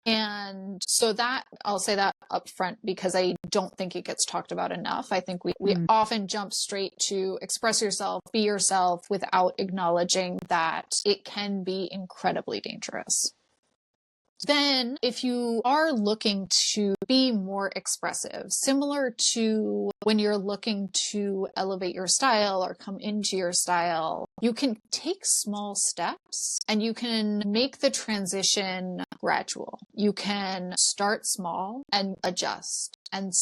And so that, I'll say that up front because I don't think it gets talked about enough. I think we often jump straight to express yourself, be yourself, without acknowledging that it can be incredibly dangerous. Then, if you are looking to be more expressive, similar to when you're looking to elevate your style or come into your style, you can take small steps and you can make the transition gradual. You can start small and adjust, and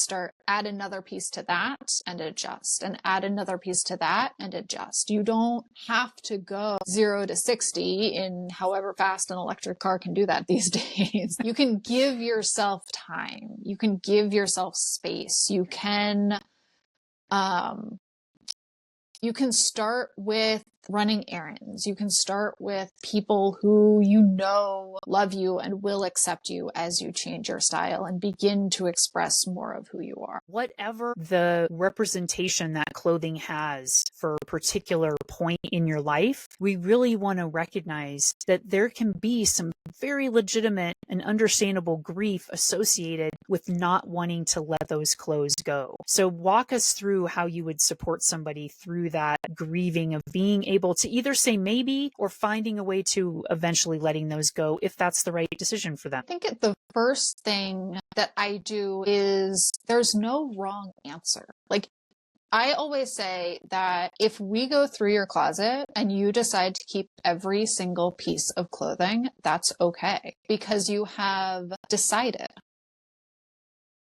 add another piece to that and adjust, and add another piece to that and adjust. You don't have to go 0 to 60 in however fast an electric car can do that these days. You can give yourself time. You can give yourself space. You can start with running errands. You can start with people who you know love you and will accept you as you change your style and begin to express more of who you are. Whatever the representation that clothing has for a particular point in your life, we really want to recognize that there can be some very legitimate and understandable grief associated with not wanting to let those clothes go. So walk us through how you would support somebody through that grieving of being able to either say maybe or finding a way to eventually letting those go if that's the right decision for them. I think the first thing that I do is there's no wrong answer. Like, I always say that if we go through your closet and you decide to keep every single piece of clothing, that's okay because you have decided.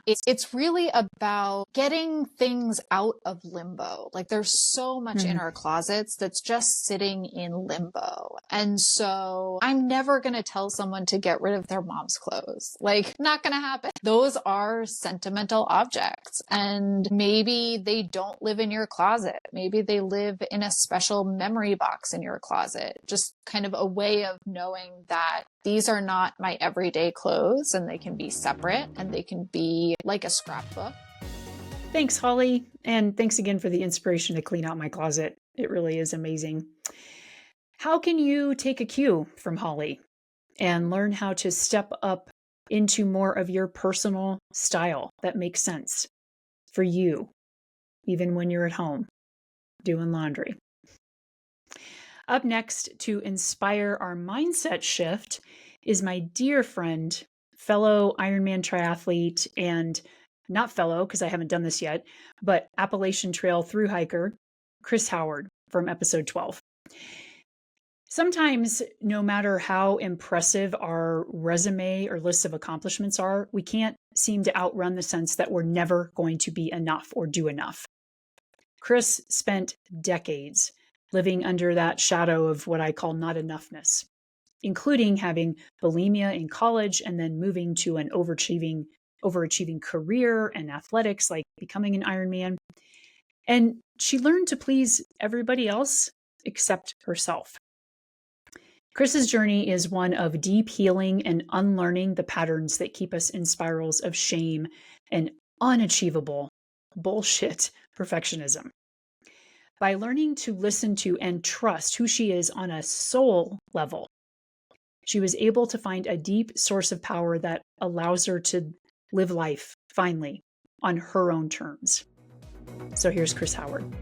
It's really about getting things out of limbo. Like there's so much in our closets that's just sitting in limbo. And so I'm never going to tell someone to get rid of their mom's clothes. Like not going to happen. Those are sentimental objects and maybe they don't live in your closet. Maybe they live in a special memory box in your closet. Just kind of a way of knowing that these are not my everyday clothes and they can be separate and they can be like a scrapbook. Thanks, Holly. And thanks again for the inspiration to clean out my closet. It really is amazing. How can you take a cue from Holly and learn how to step up into more of your personal style that makes sense for you, even when you're at home doing laundry? Up next to inspire our mindset shift is my dear friend, fellow Ironman triathlete, and not fellow because I haven't done this yet, but Appalachian Trail thru hiker, Cris Howard from episode 12. Sometimes, no matter how impressive our resume or list of accomplishments are, we can't seem to outrun the sense that we're never going to be enough or do enough. Cris spent decades living under that shadow of what I call not enoughness, including having bulimia in college and then moving to an overachieving career and athletics, like becoming an Ironman. And she learned to please everybody else except herself. Chris's journey is one of deep healing and unlearning the patterns that keep us in spirals of shame and unachievable bullshit perfectionism. By learning to listen to and trust who she is on a soul level, she was able to find a deep source of power that allows her to live life, finally, on her own terms. So here's Cris Howard.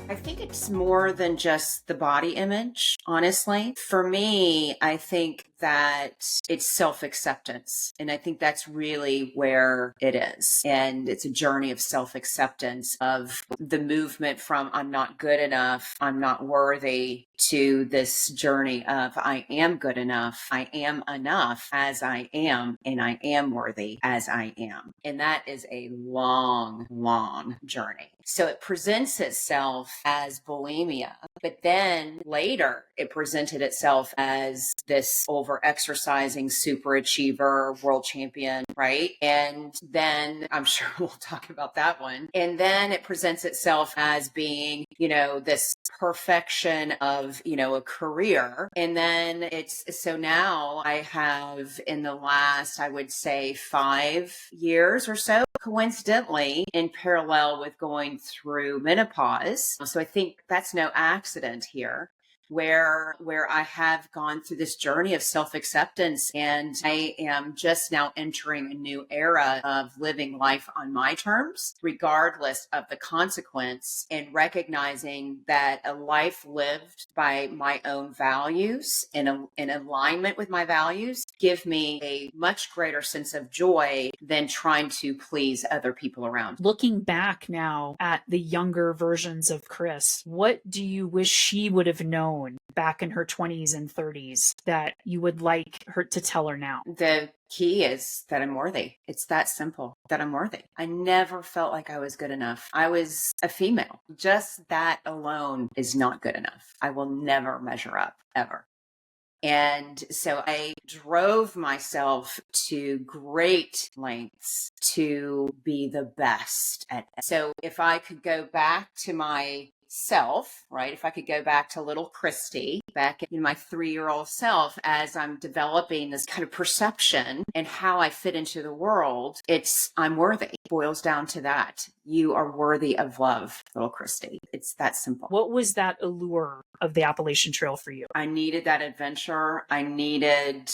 I think it's more than just the body image, honestly. For me, I think that it's self-acceptance. And I think that's really where it is. And it's a journey of self-acceptance, of the movement from I'm not good enough, I'm not worthy, to this journey of I am good enough, I am enough as I am, and I am worthy as I am. And that is a long, long journey. So it presents itself as bulimia, but then later it presented itself as this over-exercising super achiever, world champion, right? And then I'm sure we'll talk about that one. And then it presents itself as being, this perfection of, a career. And then so now I have in the last, I would say 5 years or so, coincidentally, in parallel with going through menopause. So I think that's no accident here, where I have gone through this journey of self-acceptance, and I am just now entering a new era of living life on my terms, regardless of the consequence, and recognizing that a life lived by my own values and in alignment with my values give me a much greater sense of joy than trying to please other people around. Looking back now at the younger versions of Cris, what do you wish she would have known back in her 20s and 30s that you would like her to tell her now? The key is that I'm worthy. It's that simple, that I'm worthy. I never felt like I was good enough. I was a female. Just that alone is not good enough. I will never measure up, ever. And so I drove myself to great lengths to be the best at it. So if I could go back to my self, right? If I could go back to little Christy, back in my 3-year-old self, as I'm developing this kind of perception and how I fit into the world, I'm worthy. It boils down to that. You are worthy of love, little Christy. It's that simple. What was that allure of the Appalachian Trail for you? I needed that adventure. I needed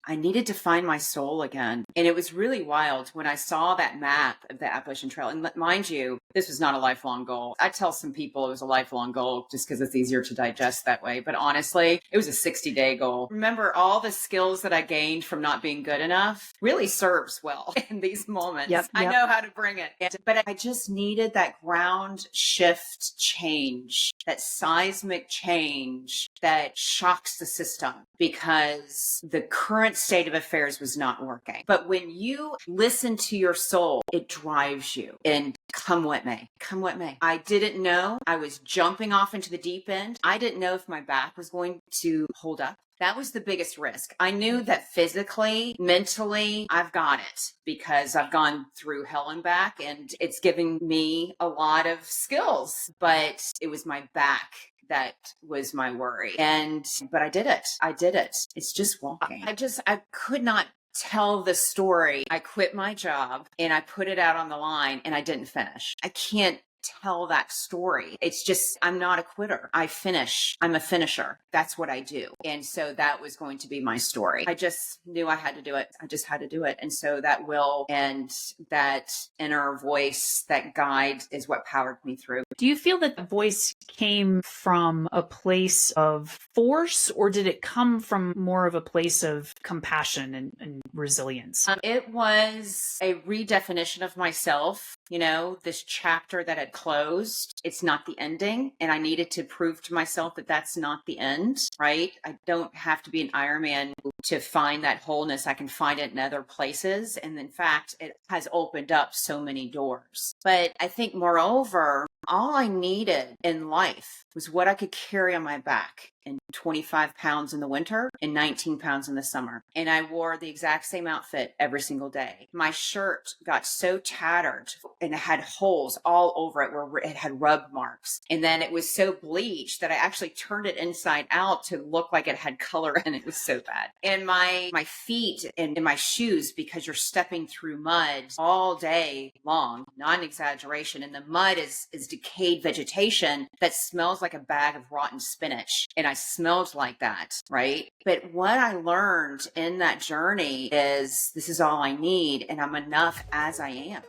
I needed to find my soul again. And it was really wild when I saw that map of the Appalachian Trail. And mind you, this was not a lifelong goal. I tell some people it was a lifelong goal just because it's easier to digest that way. But honestly, it was a 60-day goal. Remember, all the skills that I gained from not being good enough really serves well in these moments. Yep. I know how to bring it. But I just needed that ground shift change, that seismic change that shocks the system, because the current state of affairs was not working. But when you listen to your soul, it drives you. And come what may, come what may. I didn't know. I was jumping off into the deep end. I didn't know if my back was going to hold up. That was the biggest risk. I knew that physically, mentally, I've got it because I've gone through hell and back, and it's giving me a lot of skills, but it was my back that was my worry. But I did it. I did it. It's just walking. I could not tell the story. I quit my job and I put it out on the line and I didn't finish. I can't tell that story. It's just, I'm not a quitter. I finish. I'm a finisher. That's what I do. And so that was going to be my story. I just knew I had to do it. I just had to do it. And so that will and that inner voice, that guide is what powered me through. Do you feel that the voice came from a place of force, or did it come from more of a place of compassion and resilience? It was a redefinition of myself. You know, this chapter that had closed, it's not the ending. And I needed to prove to myself that that's not the end, right? I don't have to be an Iron Man to find that wholeness. I can find it in other places. And in fact, it has opened up so many doors. But I think moreover, all I needed in life was what I could carry on my back, and 25 pounds in the winter and 19 pounds in the summer. And I wore the exact same outfit every single day. My shirt got so tattered and it had holes all over it where it had rub marks. And then it was so bleached that I actually turned it inside out to look like it had color, and it was so bad. And my feet and my shoes, because you're stepping through mud all day long, not an exaggeration. And the mud is decayed vegetation that smells like a bag of rotten spinach. And I smelled like that, right? But what I learned in that journey is this is all I need, and I'm enough as I am.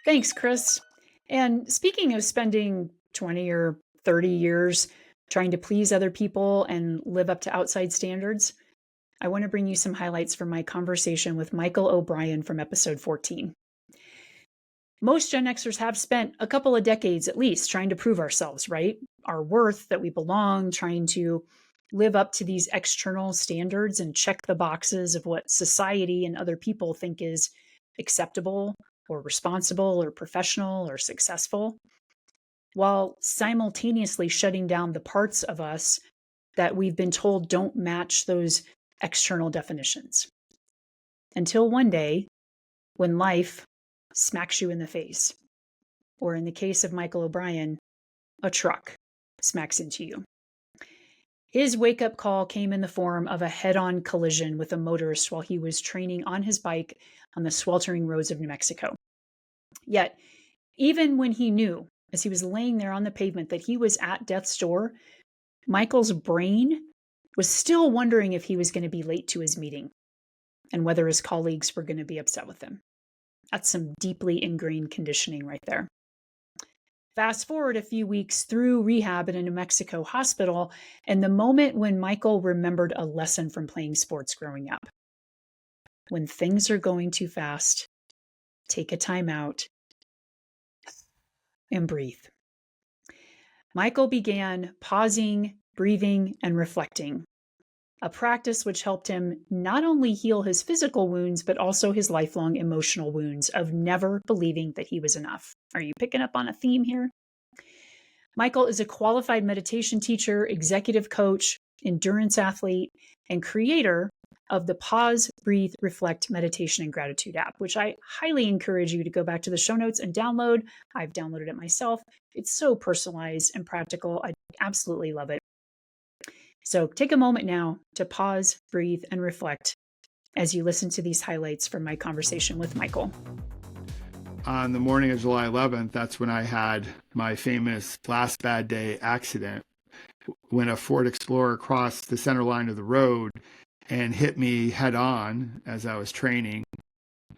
Thanks, Cris. And speaking of spending 20 or 30 years trying to please other people and live up to outside standards, I want to bring you some highlights from my conversation with Michael O'Brien from episode 14. Most Gen Xers have spent a couple of decades at least trying to prove ourselves, right? Our worth, that we belong, trying to live up to these external standards and check the boxes of what society and other people think is acceptable or responsible or professional or successful, while simultaneously shutting down the parts of us that we've been told don't match those external definitions. Until one day, when life smacks you in the face, or in the case of Michael O'Brien, a truck smacks into you. His wake-up call came in the form of a head-on collision with a motorist while he was training on his bike on the sweltering roads of New Mexico. Yet, even when he knew, as he was laying there on the pavement, that he was at death's door, Michael's brain was still wondering if he was going to be late to his meeting and whether his colleagues were going to be upset with him. That's some deeply ingrained conditioning right there. Fast forward a few weeks through rehab in a New Mexico hospital, and the moment when Michael remembered a lesson from playing sports growing up. When things are going too fast, take a time out and breathe. Michael began pausing, breathing, and reflecting, a practice which helped him not only heal his physical wounds, but also his lifelong emotional wounds of never believing that he was enough. Are you picking up on a theme here? Michael is a qualified meditation teacher, executive coach, endurance athlete, and creator of the Pause, Breathe, Reflect Meditation and Gratitude app, which I highly encourage you to go back to the show notes and download. I've downloaded it myself. It's so personalized and practical. I absolutely love it. So take a moment now to pause, breathe, and reflect as you listen to these highlights from my conversation with Michael. On the morning of July 11th, that's when I had my famous last bad day accident when a Ford Explorer crossed the center line of the road and hit me head on as I was training.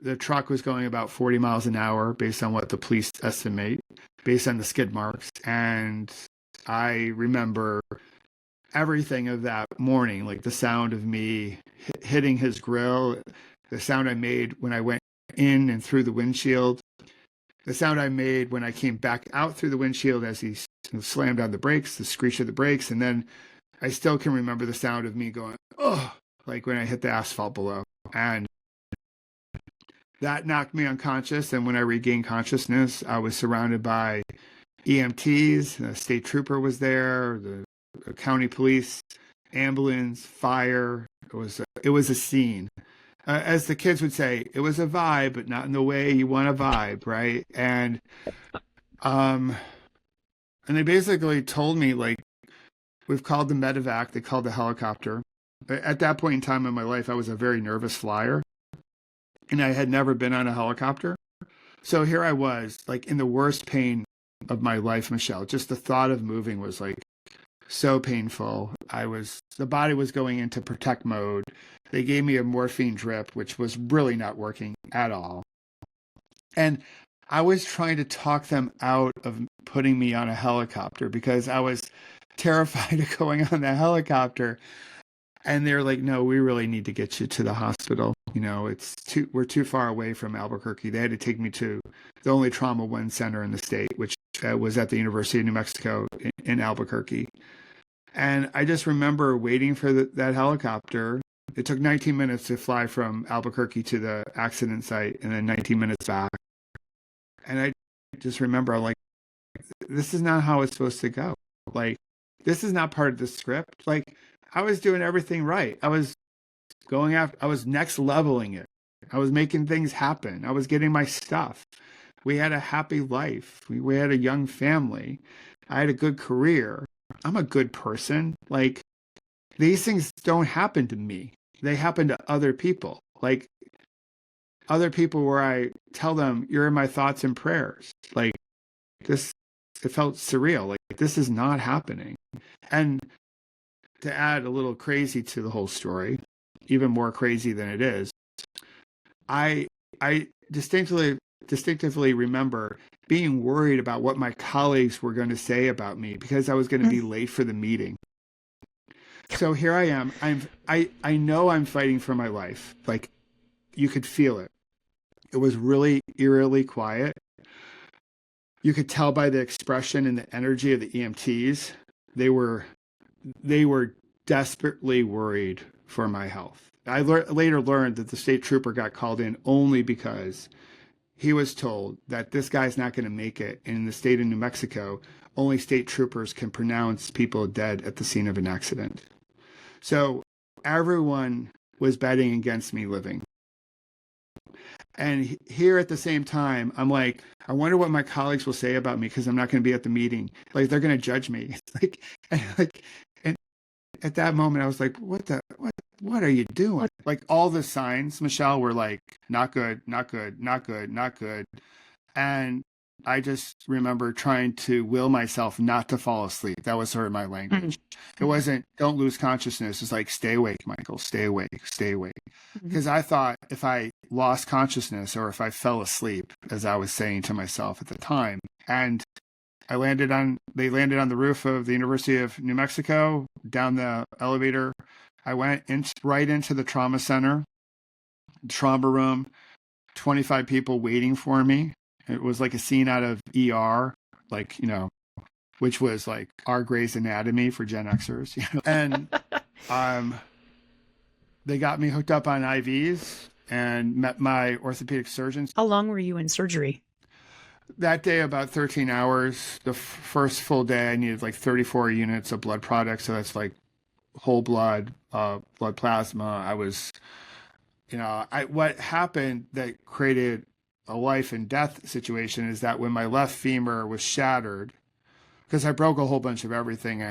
The truck was going about 40 miles an hour based on what the police estimate, based on the skid marks. And I remember everything of that morning, like the sound of me hitting his grill, the sound I made when I went in and through the windshield, the sound I made when I came back out through the windshield as he slammed on the brakes, the screech of the brakes. And then I still can remember the sound of me going, oh, like when I hit the asphalt below. And that knocked me unconscious. And when I regained consciousness, I was surrounded by EMTs, the state trooper was there, the county police, ambulance, fire. It was a scene. As the kids would say, it was a vibe, but not in the way you want a vibe, right? And they basically told me, like, we've called the medevac, they called the helicopter. At that point in time in my life, I was a very nervous flyer, and I had never been on a helicopter. So here I was, like, in the worst pain of my life, Michelle. Just the thought of moving was like so painful. The body was going into protect mode. They gave me a morphine drip, which was really not working at all. And I was trying to talk them out of putting me on a helicopter because I was terrified of going on the helicopter. And they're like, no, we really need to get you to the hospital. You know, we're too far away from Albuquerque. They had to take me to the only Trauma One center in the state, which was at the University of New Mexico in Albuquerque. And I just remember waiting for that helicopter. It took 19 minutes to fly from Albuquerque to the accident site and then 19 minutes back. And I just remember, like, this is not how it's supposed to go. Like, this is not part of the script. Like, I was doing everything right. I was next leveling it. I was making things happen. I was getting my stuff. We had a happy life. We had a young family. I had a good career. I'm a good person. Like, these things don't happen to me. They happen to other people. Like, other people where I tell them, you're in my thoughts and prayers. Like, it felt surreal. Like, this is not happening. And to add a little crazy to the whole story, even more crazy than it is, I distinctively remember being worried about what my colleagues were going to say about me because I was going to be late for the meeting. So here I am. I know I'm fighting for my life. Like, you could feel it. It was really eerily quiet. You could tell by the expression and the energy of the EMTs. They were desperately worried for my health. I later learned that the state trooper got called in only because he was told that this guy's not going to make it. And in the state of New Mexico, only state troopers can pronounce people dead at the scene of an accident. So everyone was betting against me living. And here at the same time, I'm like, I wonder what my colleagues will say about me because I'm not going to be at the meeting. Like, they're going to judge me. And at that moment, I was like, what are you doing? Like, all the signs, Michelle, were like, not good, not good, not good, not good. And I just remember trying to will myself not to fall asleep. That was sort of my language. It wasn't, don't lose consciousness. It's like, stay awake, Michael, stay awake, stay awake. Because I thought if I lost consciousness or if I fell asleep, as I was saying to myself at the time, and they landed on the roof of the University of New Mexico, down the elevator. I went right into the trauma center, trauma room, 25 people waiting for me. It was like a scene out of ER, like, you know, which was like our Grey's Anatomy for Gen Xers. You know? And they got me hooked up on IVs and met my orthopedic surgeons. How long were you in surgery? That day, about 13 hours. The first full day, I needed like 34 units of blood products. So that's like whole blood, blood plasma. I was, you know, what happened that created a life and death situation is that when my left femur was shattered, because I broke a whole bunch of everything. I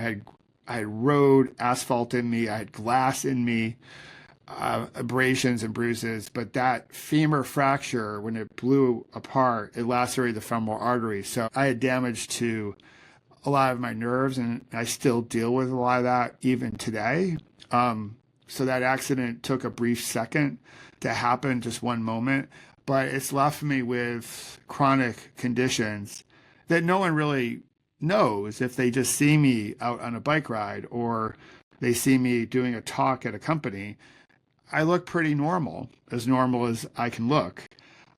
had road asphalt in me. I had glass in me. Abrasions and bruises, but that femur fracture, when it blew apart, it lacerated the femoral artery. So I had damage to a lot of my nerves, and I still deal with a lot of that even today. So that accident took a brief second to happen, just one moment, but it's left me with chronic conditions that no one really knows if they just see me out on a bike ride or they see me doing a talk at a company. I look pretty normal as I can look.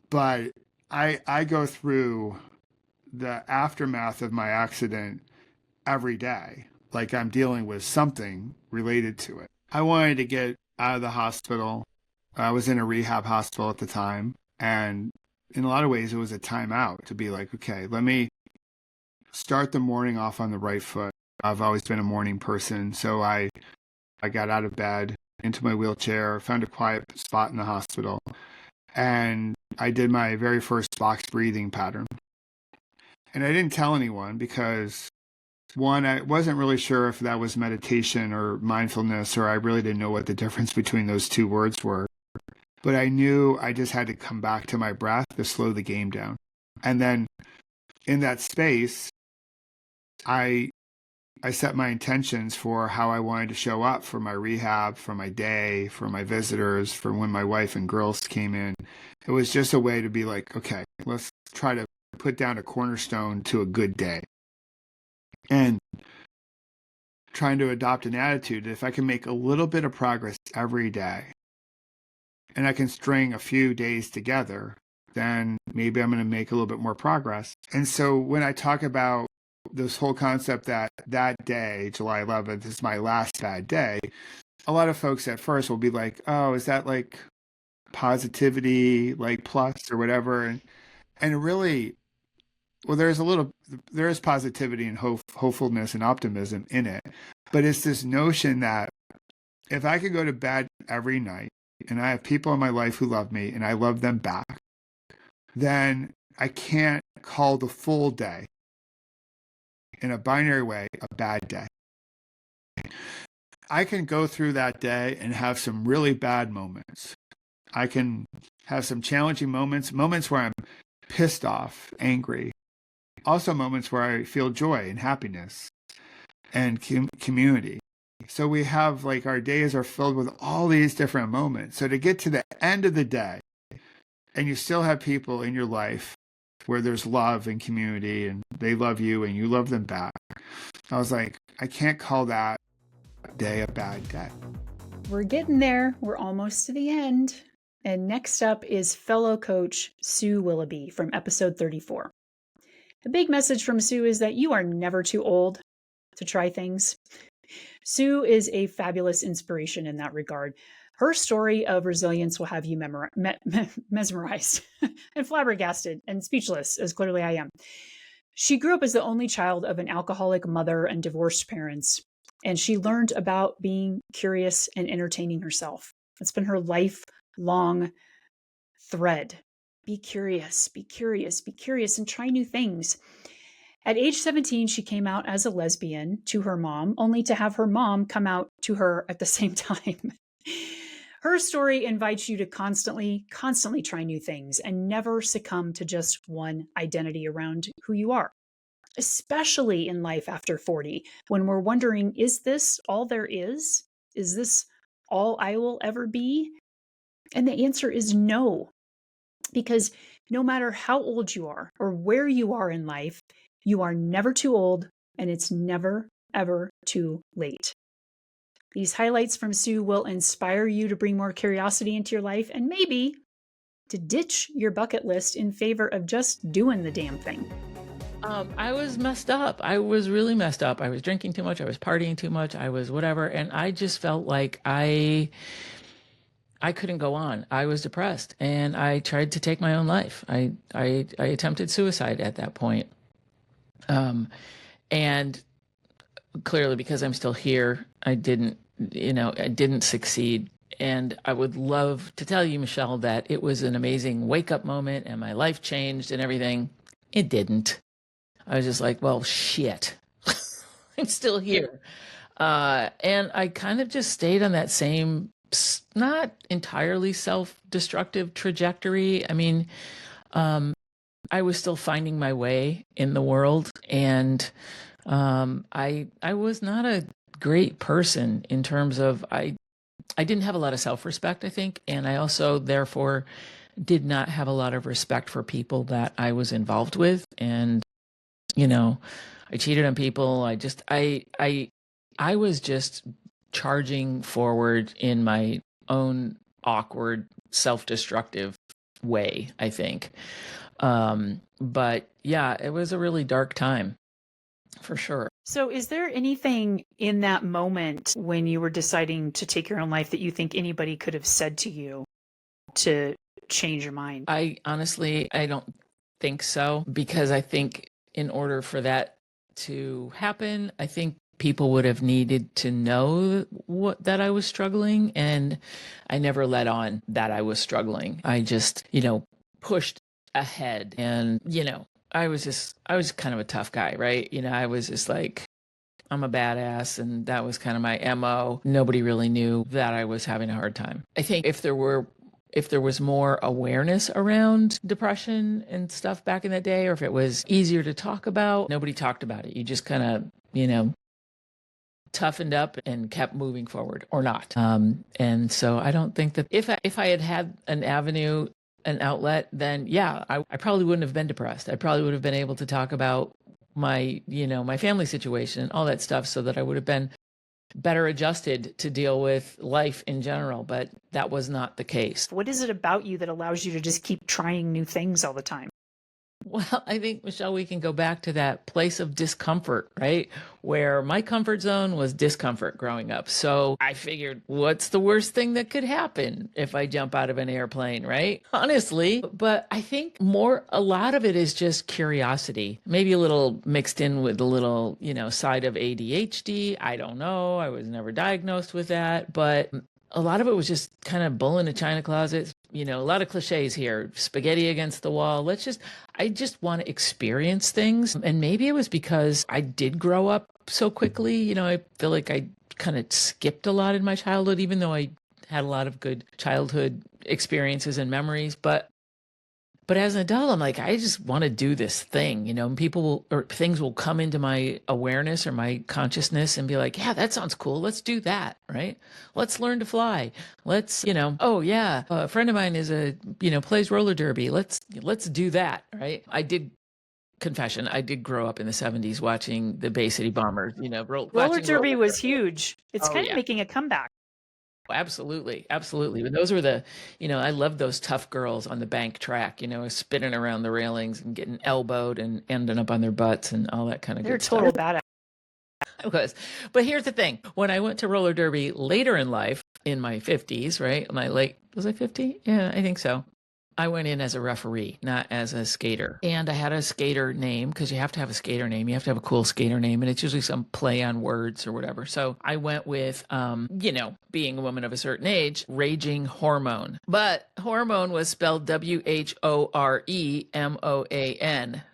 But I go through the aftermath of my accident every day, like I'm dealing with something related to it. I wanted to get out of the hospital. I was in a rehab hospital at the time. And in a lot of ways, it was a timeout to be like, okay, let me start the morning off on the right foot. I've always been a morning person. So I got out of bed, into my wheelchair, found a quiet spot in the hospital, and I did my very first box breathing pattern. And I didn't tell anyone because, one, I wasn't really sure if that was meditation or mindfulness, or I really didn't know what the difference between those two words were. But I knew I just had to come back to my breath to slow the game down. And then in that space, I set my intentions for how I wanted to show up for my rehab, for my day, for my visitors, for when my wife and girls came in. It was just a way to be like, okay, let's try to put down a cornerstone to a good day. And trying to adopt an attitude that if I can make a little bit of progress every day and I can string a few days together, then maybe I'm going to make a little bit more progress. And so when I talk about this whole concept that day, July 11th, is my last bad day, a lot of folks at first will be like, oh, is that like positivity, like plus or whatever? And really, well, there is positivity and hopefulness and optimism in it. But it's this notion that if I could go to bed every night and I have people in my life who love me and I love them back, then I can't call the full day in a binary way a bad day. I can go through that day and have some really bad moments. I can have some challenging moments where I'm pissed off, angry. Also moments where I feel joy and happiness and community. So we have like our days are filled with all these different moments. So to get to the end of the day and you still have people in your life where there's love and community and they love you and you love them back, I was like, I can't call that day a bad day. We're getting there. We're almost to the end. And next up is fellow coach Sue Willoughby from episode 34. The big message from Sue is that you are never too old to try things. Sue is a fabulous inspiration in that regard. Her story of resilience will have you mesmerized and flabbergasted and speechless, as clearly I am. She grew up as the only child of an alcoholic mother and divorced parents, and she learned about being curious and entertaining herself. It's been her lifelong thread. Be curious, be curious, be curious, and try new things. At age 17, she came out as a lesbian to her mom, only to have her mom come out to her at the same time. Her story invites you to constantly try new things and never succumb to just one identity around who you are, especially in life after 40, when we're wondering, is this all there is? Is this all I will ever be? And the answer is no, because no matter how old you are or where you are in life, you are never too old and it's never, ever too late. These highlights from Sue will inspire you to bring more curiosity into your life and maybe to ditch your bucket list in favor of just doing the damn thing. I was messed up. I was really messed up. I was drinking too much. I was partying too much. I was whatever. And I just felt like I couldn't go on. I was depressed and I tried to take my own life. I attempted suicide at that point. And clearly because I'm still here, I didn't succeed. And I would love to tell you, Michelle, that it was an amazing wake up moment and my life changed and everything. It didn't. I was just like, well, shit, I'm still here. And I kind of just stayed on that same, not entirely self-destructive trajectory. I mean, I was still finding my way in the world, and I was not a great person in terms of I I didn't have a lot of self-respect, I think. And I also, therefore, did not have a lot of respect for people that I was involved with. And, I cheated on people. I was just charging forward in my own awkward, self-destructive way, I think. But yeah, it was a really dark time for sure. So is there anything in that moment when you were deciding to take your own life that you think anybody could have said to you to change your mind? I don't think so, because I think in order for that to happen, I think people would have needed to know that I was struggling, and I never let on that I was struggling. I just, pushed ahead, and, I was kind of a tough guy, right? I was just like, I'm a badass, and that was kind of my MO. Nobody really knew that I was having a hard time. I think if there was more awareness around depression and stuff back in the day, or if it was easier to talk about, nobody talked about it. You just kind of, toughened up and kept moving forward, or not. And so I don't think that if I had an avenue, an outlet, then yeah, I probably wouldn't have been depressed. I probably would have been able to talk about my family situation and all that stuff, so that I would have been better adjusted to deal with life in general. But that was not the case. What is it about you that allows you to just keep trying new things all the time? Well, I think, Michelle, we can go back to that place of discomfort, right? Where my comfort zone was discomfort growing up. So I figured, what's the worst thing that could happen if I jump out of an airplane, right? Honestly, but I think a lot of it is just curiosity, maybe a little mixed in with a little, side of ADHD. I don't know. I was never diagnosed with that, but a lot of it was just kind of bull in a china closet. A lot of cliches here, spaghetti against the wall. I just want to experience things. And maybe it was because I did grow up so quickly. I feel like I kind of skipped a lot in my childhood, even though I had a lot of good childhood experiences and memories. But as an adult, I'm like, I just want to do this thing, things will come into my awareness or my consciousness and be like, yeah, that sounds cool. Let's do that. Right. Let's learn to fly. Let's, oh yeah, a friend of mine plays roller derby. Let's do that. Right. Confession, I did grow up in the 70s watching the Bay City Bombers, roller derby was huge. It's kind of yeah. making a comeback. Absolutely. Absolutely. But those were I loved those tough girls on the bank track, spinning around the railings and getting elbowed and ending up on their butts and all that kind of They're good total stuff. badass. I was. But here's the thing. When I went to roller derby later in life, in my 50s, right? Was I 50? Yeah, I think so. I went in as a referee, not as a skater. And I had a skater name, because you have to have a skater name. You have to have a cool skater name. And it's usually some play on words or whatever. So I went with, being a woman of a certain age, Raging Hormone. But hormone was spelled WHOREMOAN.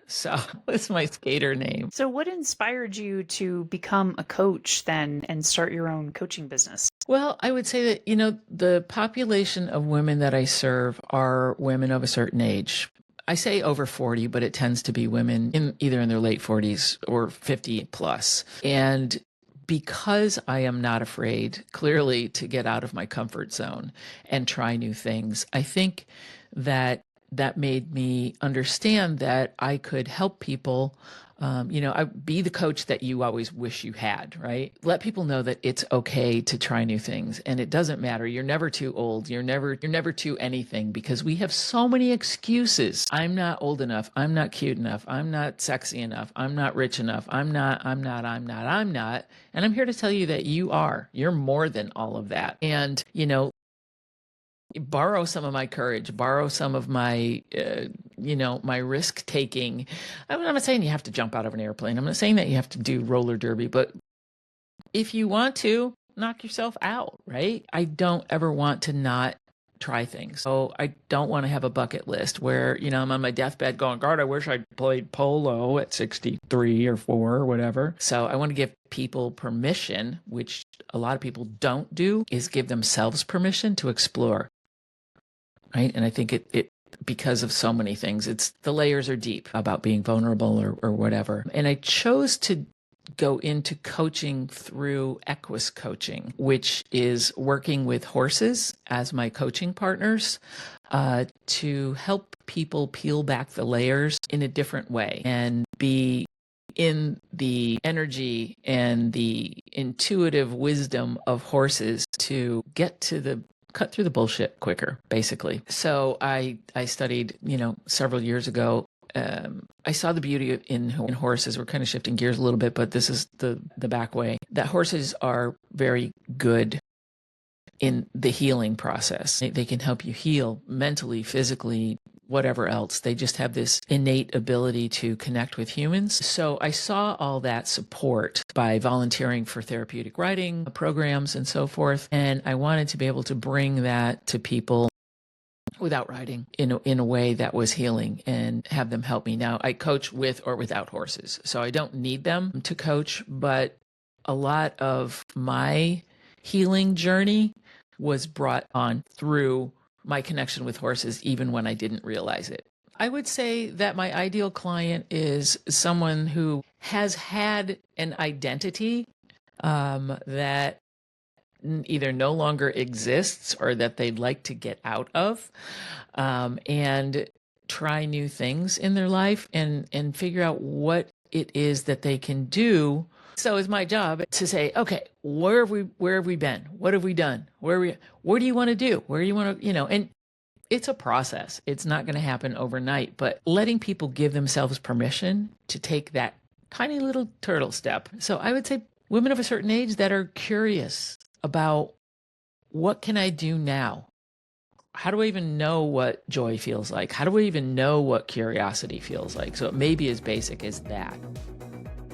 So it's my skater name. So what inspired you to become a coach then and start your own coaching business? Well, I would say that, the population of women that I serve are women of a certain age. I say over 40, but it tends to be women either in their late 40s or 50 plus. And because I am not afraid, clearly, to get out of my comfort zone and try new things, I think that made me understand that I could help people, be the coach that you always wish you had, right? Let people know that it's okay to try new things, and it doesn't matter. You're never too old. You're never too anything, because we have so many excuses. I'm not old enough. I'm not cute enough. I'm not sexy enough. I'm not rich enough. I'm not. And I'm here to tell you that you are. You're more than all of that. And, borrow some of my courage, borrow some of my, my risk taking. I'm not saying you have to jump out of an airplane. I'm not saying that you have to do roller derby, but if you want to, knock yourself out, right? I don't ever want to not try things. So I don't want to have a bucket list where, I'm on my deathbed going, God, I wish I'd played polo at 63 or 4 or whatever. So I want to give people permission, which a lot of people don't do, is give themselves permission to explore. Right. And I think it because of so many things, the layers are deep about being vulnerable or whatever. And I chose to go into coaching through Equus coaching, which is working with horses as my coaching partners to help people peel back the layers in a different way and be in the energy and the intuitive wisdom of horses to get to the cut through the bullshit quicker, basically. So I studied, several years ago. I saw the beauty in horses. We're kind of shifting gears a little bit, but this is the back way. That horses are very good in the healing process. They can help you heal mentally, physically, whatever else. They just have this innate ability to connect with humans. So I saw all that support by volunteering for therapeutic riding programs and so forth. And I wanted to be able to bring that to people without riding in a way that was healing and have them help me. Now, I coach with or without horses, so I don't need them to coach, but a lot of my healing journey was brought on through my connection with horses, even when I didn't realize it. I would say that my ideal client is someone who has had an identity that either no longer exists or that they'd like to get out of, and try new things in their life and figure out what it is that they can do. So it's my job to say, okay, where have we been? What have we done? What do you want to do? Where do you want to, and it's a process. It's not going to happen overnight, but letting people give themselves permission to take that tiny little turtle step. So I would say women of a certain age that are curious about what can I do now? How do I even know what joy feels like? How do I even know what curiosity feels like? So it may be as basic as that.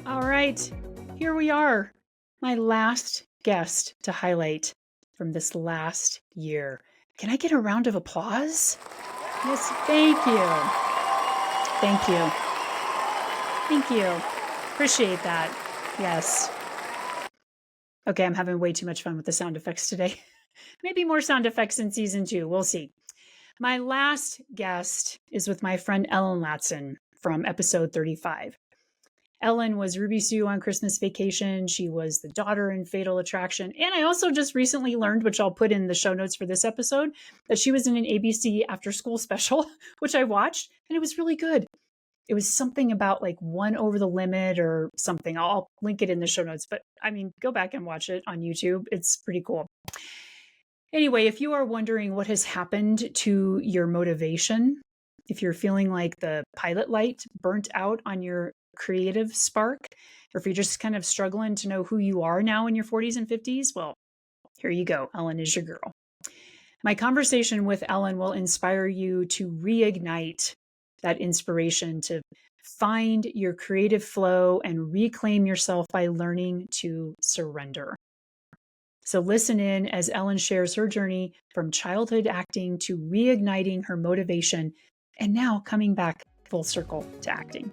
All right, here we are. My last guest to highlight from this last year. Can I get a round of applause? Yes, thank you. Thank you. Thank you. Appreciate that. Yes. Okay, I'm having way too much fun with the sound effects today. Maybe more sound effects in season 2. We'll see. My last guest is with my friend Ellen Latzen from episode 35. Ellen was Ruby Sue on Christmas Vacation. She was the daughter in Fatal Attraction. And I also just recently learned, which I'll put in the show notes for this episode, that she was in an ABC after school special, which I watched, and it was really good. It was something about like One Over the Limit or something. I'll link it in the show notes, but I mean, go back and watch it on YouTube. It's pretty cool. Anyway, if you are wondering what has happened to your motivation, if you're feeling like the pilot light burnt out on your creative spark, or if you're just kind of struggling to know who you are now in your 40s and 50s, well, here you go. Ellen is your girl. My conversation with Ellen will inspire you to reignite that inspiration, to find your creative flow and reclaim yourself by learning to surrender. So listen in as Ellen shares her journey from childhood acting to reigniting her motivation and now coming back full circle to acting.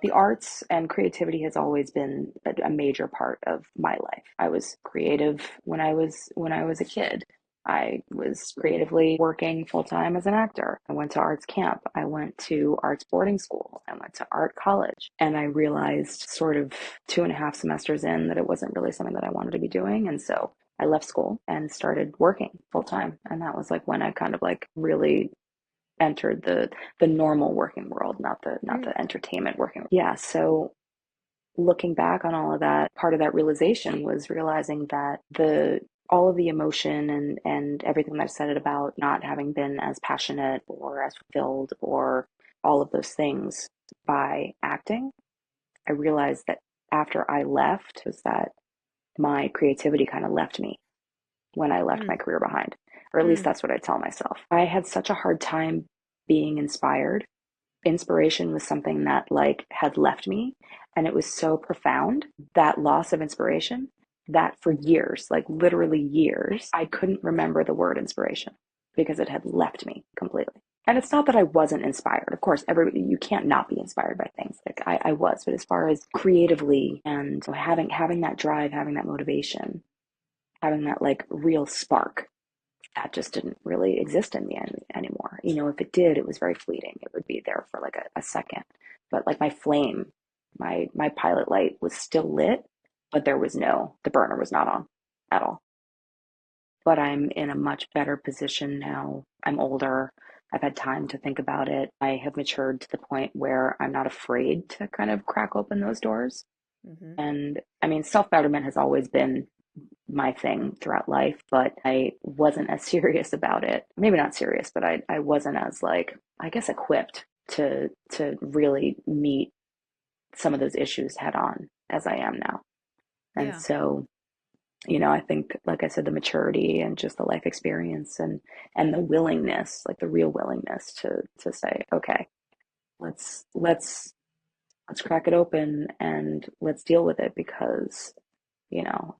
The arts and creativity has always been a major part of my life. I was creative when I was a kid. I was creatively working full-time as an actor. I went to arts camp. I went to arts boarding school. I went to art college. And I realized sort of 2.5 semesters in that it wasn't really something that I wanted to be doing. And so I left school and started working full-time. And that was like when I kind of like really entered the normal working world, not the entertainment working world. Yeah, so looking back on all of that, part of that realization was realizing that all of the emotion and everything that I said about not having been as passionate or as fulfilled or all of those things by acting, I realized that after I left was that my creativity kind of left me when I left my career behind, or at least that's what I tell myself. I had such a hard time being inspired. Inspiration was something that like had left me, and it was so profound, that loss of inspiration, that for years, like literally years, I couldn't remember the word inspiration because it had left me completely. And it's not that I wasn't inspired. Of course, you can't not be inspired by things. Like I was, but as far as creatively and having that drive, having that motivation, having that like real spark, that just didn't really exist in me anymore. You know, if it did, it was very fleeting. It would be there for like a second. But like my flame My pilot light was still lit, but the burner was not on at all. But I'm in a much better position now. I'm older. I've had time to think about it. I have matured to the point where I'm not afraid to kind of crack open those doors. Mm-hmm. And I mean, self-betterment has always been my thing throughout life, but I wasn't as serious about it. Maybe not serious, but I wasn't as like, I guess, equipped to really meet some of those issues head on as I am now. And so, I think, like I said, the maturity and just the life experience and the willingness, like the real willingness to say, okay, let's crack it open and let's deal with it, because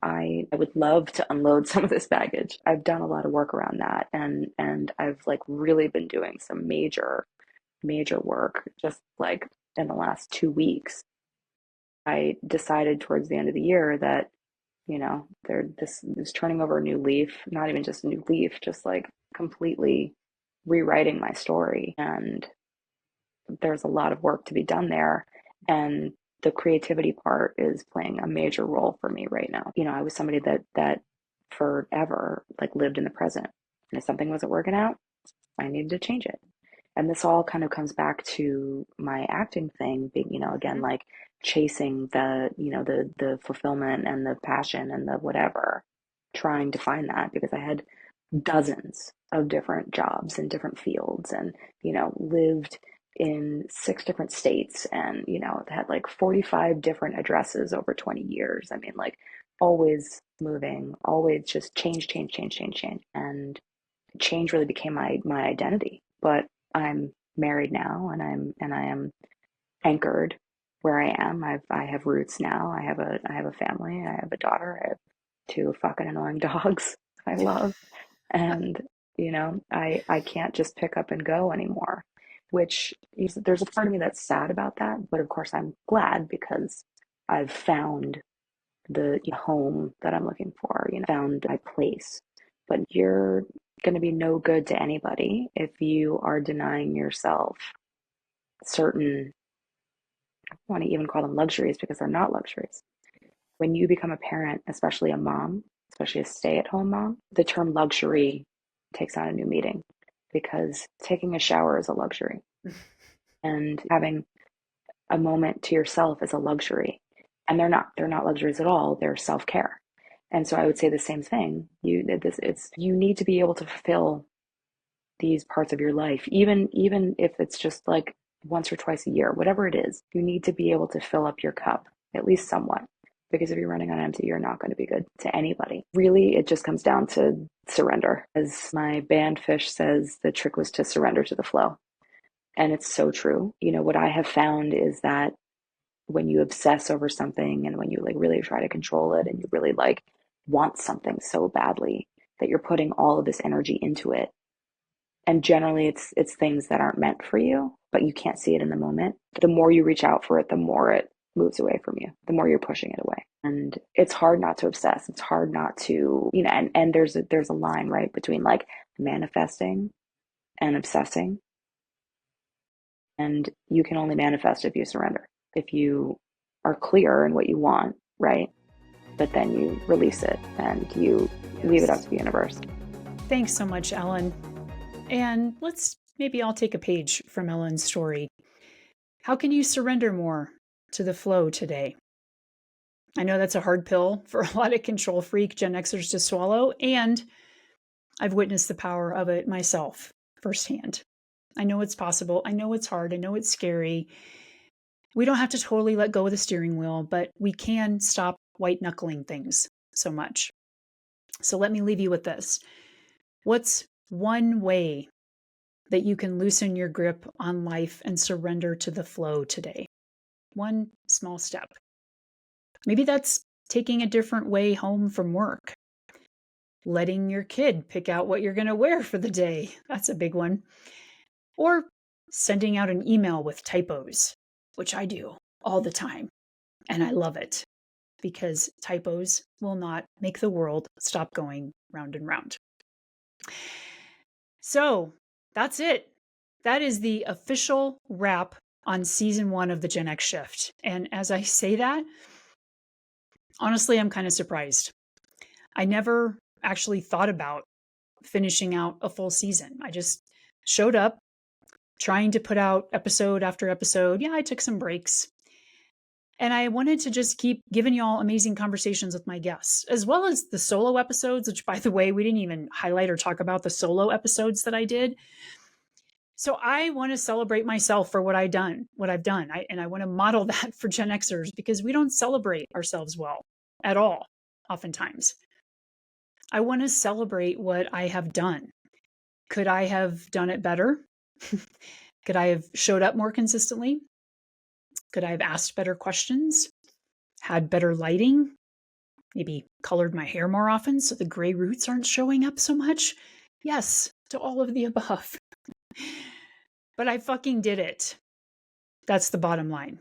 I would love to unload some of this baggage. I've done a lot of work around that, and I've like really been doing some major work just like in the last 2 weeks. I decided towards the end of the year that this turning over a new leaf, not even just a new leaf, just like completely rewriting my story, and there's a lot of work to be done there. And the creativity part is playing a major role for me right now. I was somebody that forever like lived in the present. And if something wasn't working out, I needed to change it. And this all kind of comes back to my acting thing being, again, like chasing the fulfillment and the passion and the whatever, trying to find that, because I had dozens of different jobs in different fields, and lived in 6 different states, and had like 45 different addresses over 20 years. I mean, like, always moving, always just change, and change really became my identity. But I'm married now, and I am anchored where I am. I have roots now. I have a family. I have a daughter. I have 2 fucking annoying dogs I love. And I can't just pick up and go anymore, which there's a part of me that's sad about that, but of course I'm glad, because I've found the home that I'm looking for, found my place. But you're going to be no good to anybody if you are denying yourself certain, I don't want to even call them luxuries, because they're not luxuries. When you become a parent, especially a mom, especially a stay-at-home mom, the term luxury takes on a new meaning, because taking a shower is a luxury and having a moment to yourself is a luxury. And they're not luxuries at all. They're self-care. And so I would say the same thing. You need to be able to fulfill these parts of your life, even if it's just like once or twice a year, whatever it is. You need to be able to fill up your cup, at least somewhat. Because if you're running on empty, you're not going to be good to anybody. Really, it just comes down to surrender. As my band Fish says, the trick was to surrender to the flow. And it's so true. What I have found is that when you obsess over something, and when you like really try to control it, and you really like want something so badly that you're putting all of this energy into it, and generally it's things that aren't meant for you, but you can't see it in the moment. The more you reach out for it, the more it moves away from you, the more you're pushing it away. And it's hard not to obsess. It's hard not to, and there's a line, right, between like manifesting and obsessing. And you can only manifest if you surrender, if you are clear in what you want, right? But then you release it and you leave it up to the universe. Thanks so much, Ellen. And maybe I'll take a page from Ellen's story. How can you surrender more to the flow today? I know that's a hard pill for a lot of control freak Gen Xers to swallow, and I've witnessed the power of it myself firsthand. I know it's possible. I know it's hard. I know it's scary. We don't have to totally let go of the steering wheel, but we can stop white knuckling things so much. So let me leave you with this. What's one way that you can loosen your grip on life and surrender to the flow today? One small step. Maybe that's taking a different way home from work. Letting your kid pick out what you're going to wear for the day. That's a big one. Or sending out an email with typos, which I do all the time. And I love it, because typos will not make the world stop going round and round. So that's it. That is the official wrap on season 1 of the Gen X shift. And as I say that, honestly, I'm kind of surprised. I never actually thought about finishing out a full season. I just showed up trying to put out episode after episode. Yeah, I took some breaks. And I wanted to just keep giving y'all amazing conversations with my guests, as well as the solo episodes, which, by the way, we didn't even highlight or talk about the solo episodes that I did. So I want to celebrate myself for what I've done. And I want to model that for Gen Xers, because we don't celebrate ourselves well at all, oftentimes. I want to celebrate what I have done. Could I have done it better? Could I have showed up more consistently? Could I have asked better questions? Had better lighting? Maybe colored my hair more often so the gray roots aren't showing up so much? Yes, to all of the above. But I fucking did it. That's the bottom line.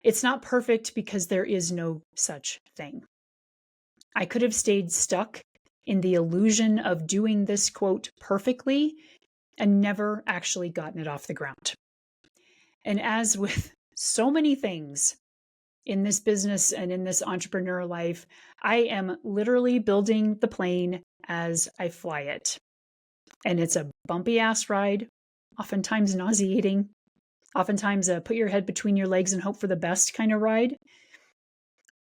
It's not perfect because there is no such thing. I could have stayed stuck in the illusion of doing this, quote, perfectly, and never actually gotten it off the ground. And as with so many things in this business and in this entrepreneur life, I am literally building the plane as I fly it. And it's a bumpy ass ride, oftentimes nauseating, oftentimes a put your head between your legs and hope for the best kind of ride.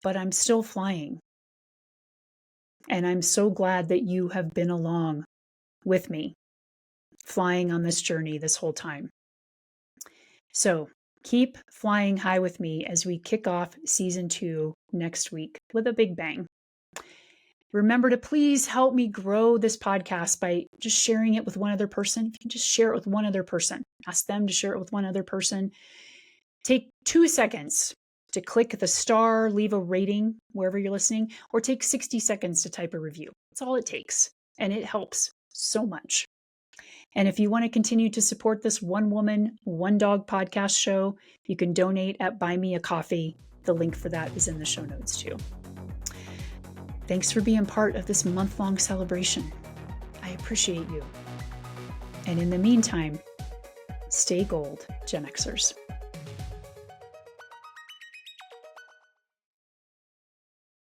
But I'm still flying. And I'm so glad that you have been along with me, flying on this journey this whole time. So keep flying high with me as we kick off season 2 next week with a big bang. Remember to please help me grow this podcast by just sharing it with one other person. If you can just share it with one other person, ask them to share it with one other person. Take 2 seconds to click the star, leave a rating wherever you're listening, or take 60 seconds to type a review. That's all it takes. And it helps so much. And if you want to continue to support this one woman, one dog podcast show, you can donate at Buy Me a Coffee. The link for that is in the show notes too. Thanks for being part of this month-long celebration. I appreciate you. And in the meantime, stay gold, Gen Xers.